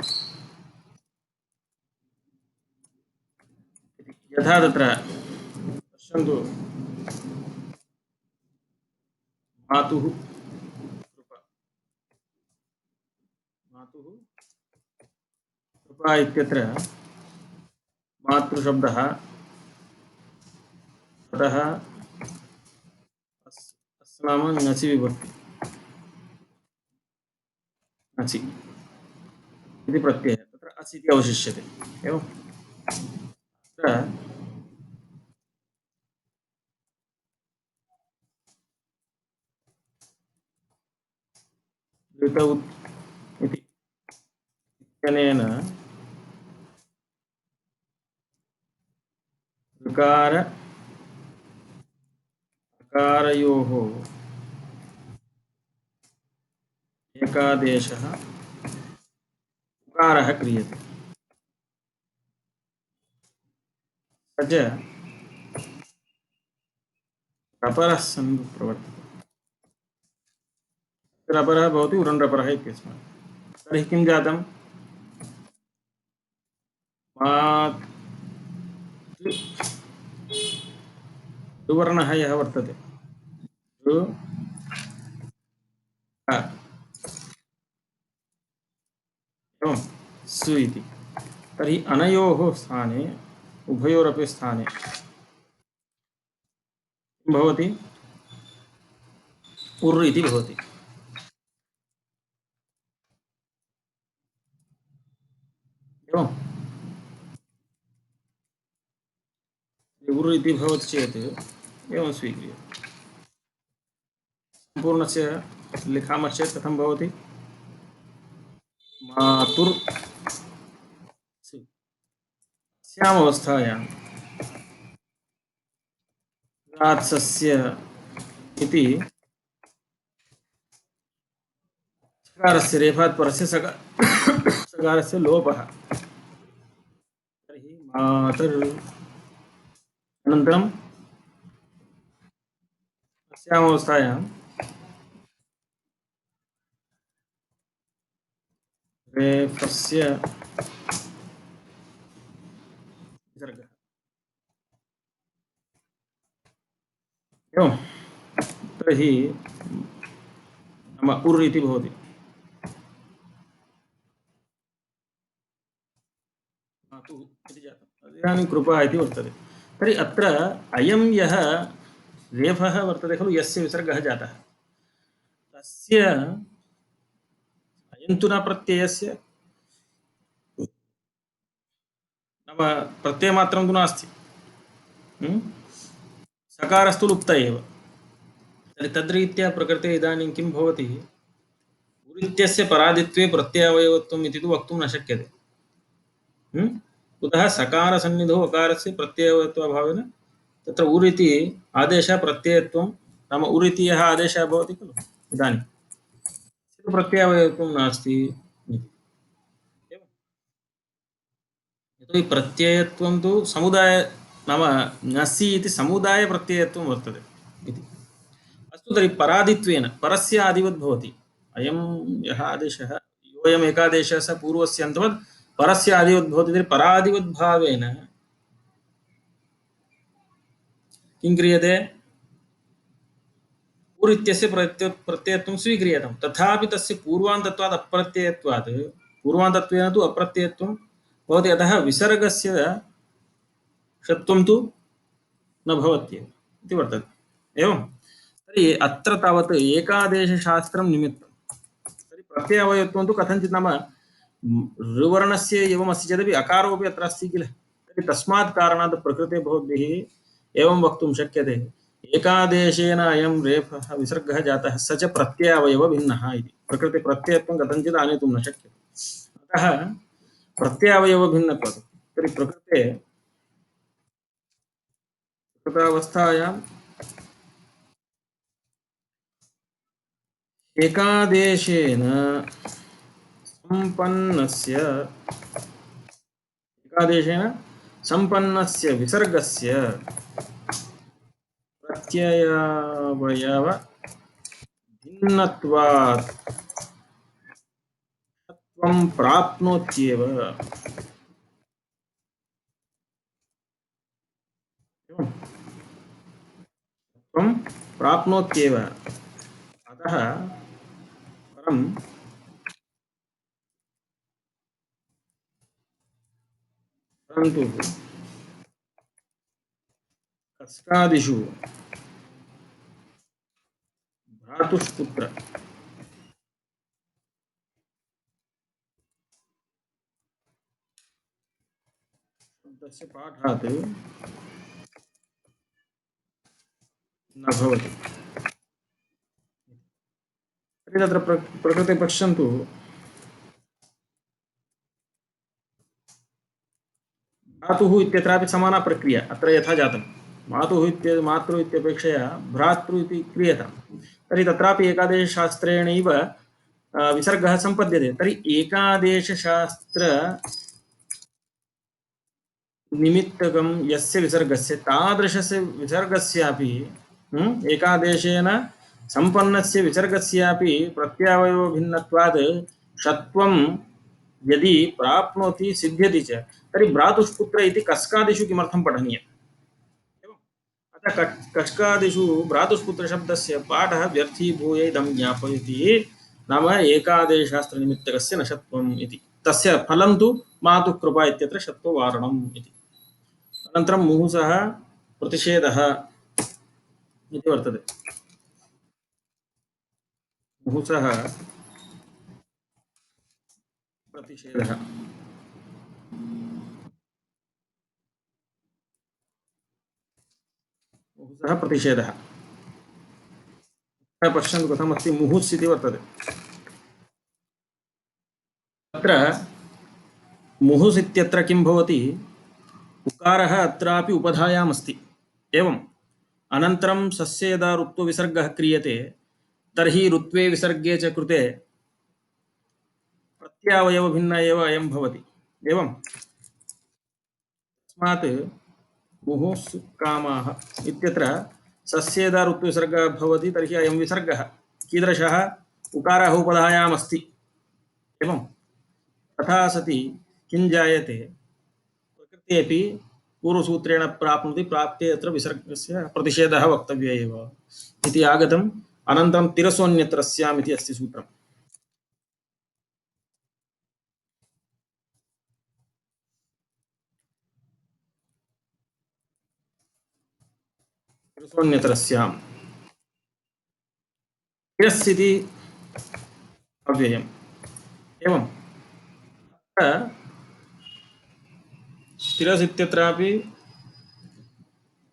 यथा तत्र पश्यन्तु, मातुः कृपा, मातुः कृपा इत्यत्र मातृशब्दः, ततः अस्य नाम ङसि विभक्ति, ङसि इति प्रत्ययः, तत्र अस् इति अवशिष्यते। एवं तत्र ऋतौ इति इत्यनेन ऋकार अकारयोः एकादेशः उकारः क्रियते। स च रपरः सन् प्रवर्तते। रपरः भवति उरण्रपरः इत्यस्मात्। तर्हि किं जातं? ऋवर्णः यः वर्तते, ऋ अ, एवं सु इति, तर्हि अनयोः स्थाने, उभयोरपि स्थाने किं भवति? उर् इति भवति। एवं उर् इति भवति चेत् एवं स्वीक्रियते। सम्पूर्णस्य लिखामश्चेत् कथं भवति? मातुर् अस्यामवस्थायां रात्सस्य इति सकारस्य रेफात् परस्य सकारस्य लोपः। तर्हि मातर् अनन्तरम् अस्यामवस्थायां रेफस्य विसर्गः। एवं तर्हि नाम उर् इति भवति। मातुः इति जातम्। इदानीं कृपा इति वर्तते। तर्हि अत्र अयं यः रेफः वर्तते खलु, यस्य विसर्गः जातः, तस्य अयं तु न प्रत्ययस्य, नाम प्रत्ययमात्रं तु नास्ति, सकारस्तु लुप्त एव। तर्हि तद्रीत्या प्रकृते इदानीं किं भवति? उर् इत्यस्य परादित्वे प्रत्ययावयवत्वम् इति तु वक्तुं न शक्यते। कुतः? सकारसन्निधौ अकारस्य प्रत्ययावयवत्वाभावेन तत्र उर् इति आदेशः प्रत्ययत्वं, नाम उर् इति यः आदेशः भवति खलु इदानीं, प्रत्ययावयवत्वं नास्ति। यतोहि प्रत्ययत्वं तु समुदाय, नाम ङसि इति समुदायप्रत्ययत्वं वर्तते इति। अस्तु, तर्हि परादित्वेन परस्य आदिवद् भवति। अयं यः आदेशः, योऽयम् एकादेशः स पूर्वस्य अन्तवद् परस्य आदिवद् भवति। तर्हि परादिवद्भावेन किं क्रियते? उर् इत्यस्य प्रत्ययत्वं स्वीक्रियते। तथापि तस्य पूर्वान्तत्वात् अप्रत्ययत्वात्, पूर्वान्तत्वेन तु अप्रत्ययत्वं भवति, अतः विसर्गस्य षत्वं तु न भवत्येव इति वर्तते। एवं तर्हि अत्र तावत् एकादेशशास्त्रं निमित्तं। तर्हि प्रत्ययावयत्वं तु कथञ्चित्, नाम ऋवर्णस्य एवम् अस्ति चेदपि अकारोपि अत्र अस्ति किल। तर्हि तस्मात् कारणात् प्रकृते भवद्भिः एवं वक्तुं शक्यते, एकादेशेन अयं रेफः विसर्गः जातः, स च प्रत्ययावयवभिन्नः इति। प्रकृते प्रत्ययत्वं कथञ्चित् आनेतुं न शक्यते। अतः प्रत्ययावयवभिन्नत्वात् तर्हि प्रकृतावस्थायां एकादेशेन सम्पन्नस्य विसर्गस्य प्रत्ययावयव भिन्नत्वात् त्वं प्राप्नोत्येव। त्वं प्राप्नोत्येव। अतः परं परन्तु कस्कादिषु भ्रातुष्पुत्र शब्दस्य पाठात् न भवति। तर्हि तत्र प्रकृते पश्यन्तु, भ्रातुः इत्यत्रापि समाना प्रक्रिया अत्र यथा जातं। मातुः इत्यपेक्षया भ्रातृ इति क्रियतां। तर्हि तत्रापि एकादेशशास्त्रेणैव विसर्गः सम्पद्यते। तर्हि एकादेशशास्त्रनिमित्तकं यस्य विसर्गस्य तादृशस्य विसर्गस्यापि एकादेशेन सम्पन्नस्य विसर्गस्यापि प्रत्यावयवभिन्नत्वात् षत्वं यदि प्राप्नोति सिद्ध्यति च तर्हि भ्रातुष्पुत्र इति कस्कादिषु किमर्थं पठनीयम्? अतः कस्कादिषु भ्रातुष्पुत्रशब्दस्य पाठः व्यर्थीभूय इदं ज्ञापयति, नाम एकादेशशास्त्रनिमित्तकस्य न षत्वम् इति। तस्य फलं तु मातुः कृपा इत्यत्र षत्ववारणम् इति। अनन्तरं मुहुसः प्रतिषेधः इति वर्तते। मुहुसः प्रतिषेधः मुहुसः प्रतिषेधः पश्यन्तु कथमस्ति। मुहुस् इति वर्तते। तत्र मुहुस् इत्यत्र किं भवति? उकारः अत्रापि उपधायाम् अस्ति। एवम् अनन्तरं सस्य यदा ऋत्वविसर्गः क्रियते तर्हि ऋत्वे विसर्गे च कृते प्रत्यावयवभिन्न एव अयं भवति। एवं तस्मात् मुहुः कामाः इत्यत्र सस्य यदा ऋत्वविसर्गः भवति तर्हि अयं विसर्गः कीदृशः? उकारः उपधायाम् अस्ति। एवं तथा सति किं जायते? प्रकृते अपि पूर्वसूत्रेण प्राप्नोति, प्राप्ते अत्र विसर्गस्य प्रतिषेधः वक्तव्य एव इति आगतम्। अनन्तरं तिरसोऽन्यत्र स्याम् इति अस्ति सूत्रम्। तिरसोऽन्यत्र स्याम् तिरस् इति अव्ययम्। एवं तिरस् इत्यत्रापि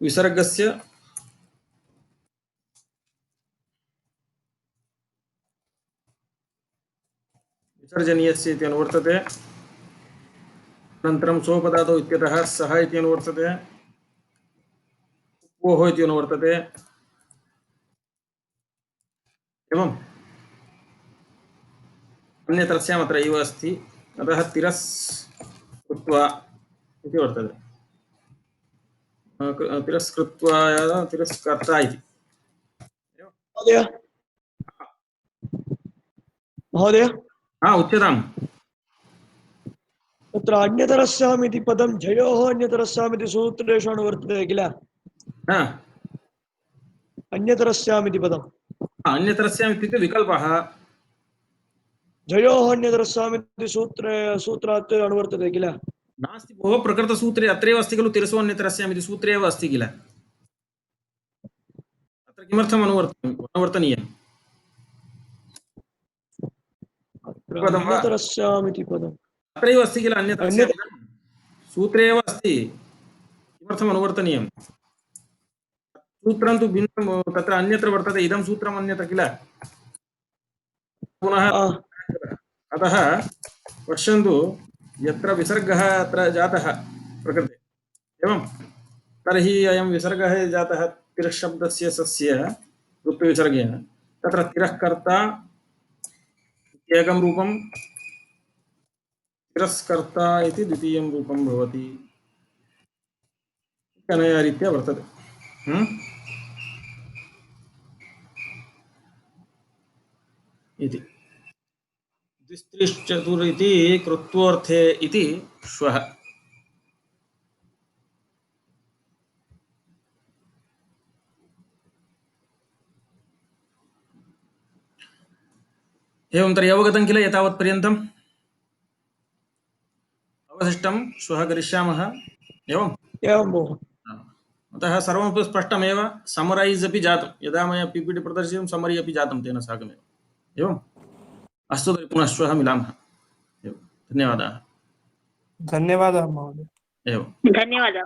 विसर्गस्य विसर्जनीयस्य इति अनुवर्तते। अनन्तरं सोपदातौ इत्यतः सः इति अनुवर्तते, ओः इति अनुवर्तते। एवम् अन्यत्र स्याम् अत्र एव अस्ति। अतः तिरस् कृत्वा इति वर्तते। तिरस्कृत्वा तिरस्कर्ता इति। महोदय महोदय उच्यताम्। तत्र अन्यतरस्याम् इति पदं झयोः अन्यतरस्याम् इति सूत्रेषु अनुवर्तते किल? अन्यतरस्याम् इति पदम् अन्यत्र स्याम् इत्युक्ते विकल्पः। झयोः अन्यतरस्याम् इति सूत्रात् अनुवर्तते किल? नास्ति भोः, प्रकृतसूत्रे अत्रैव अस्ति खलु। तिरसोऽन्यत्र स्याम् इति सूत्रे एव अस्ति किल। अत्र किमर्थम् अनुवर्तनीयम्? पदं वा? अन्यतरस्याम् इति पदम् अत्रैव अस्ति किल। अन्यत्र स्याम् सूत्रे एव अस्ति, किमर्थम् अनुवर्तनीयम्? सूत्रं तु भिन्नं, तत्र अन्यत्र वर्तते, इदं सूत्रम् अन्यत्र किल। पुनः अतः पश्यन्तु, यत्र विसर्गः अत्र जातः प्रकृते, एवं तर्हि अयं विसर्गः जातः तिरशब्दस्य सस्य ऋत्वविसर्गेण। तत्र तिरः कर्ता एकं रूपं, तिरस्कर्ता इति द्वितीयं रूपं भवति। अनया रीत्या वर्तते। इति द्विस्त्रिश्चतुर् इति कृत्वोऽर्थे इति श्वः। एवं तर्हि अवगतं किल एतावत्पर्यन्तम्? अवशिष्टं श्वः करिष्यामः। एवम् एवं भोः। अतः सर्वमपि स्पष्टमेव। समरैस् अपि जातं, यदा मया पीपीटी प्रदर्शितं समरी अपि जातं तेन साकमेव। एवम् अस्तु, तर्हि पुनः श्वः मिलामः। एवं धन्यवादाः। धन्यवादः महोदय। एवं धन्यवादः।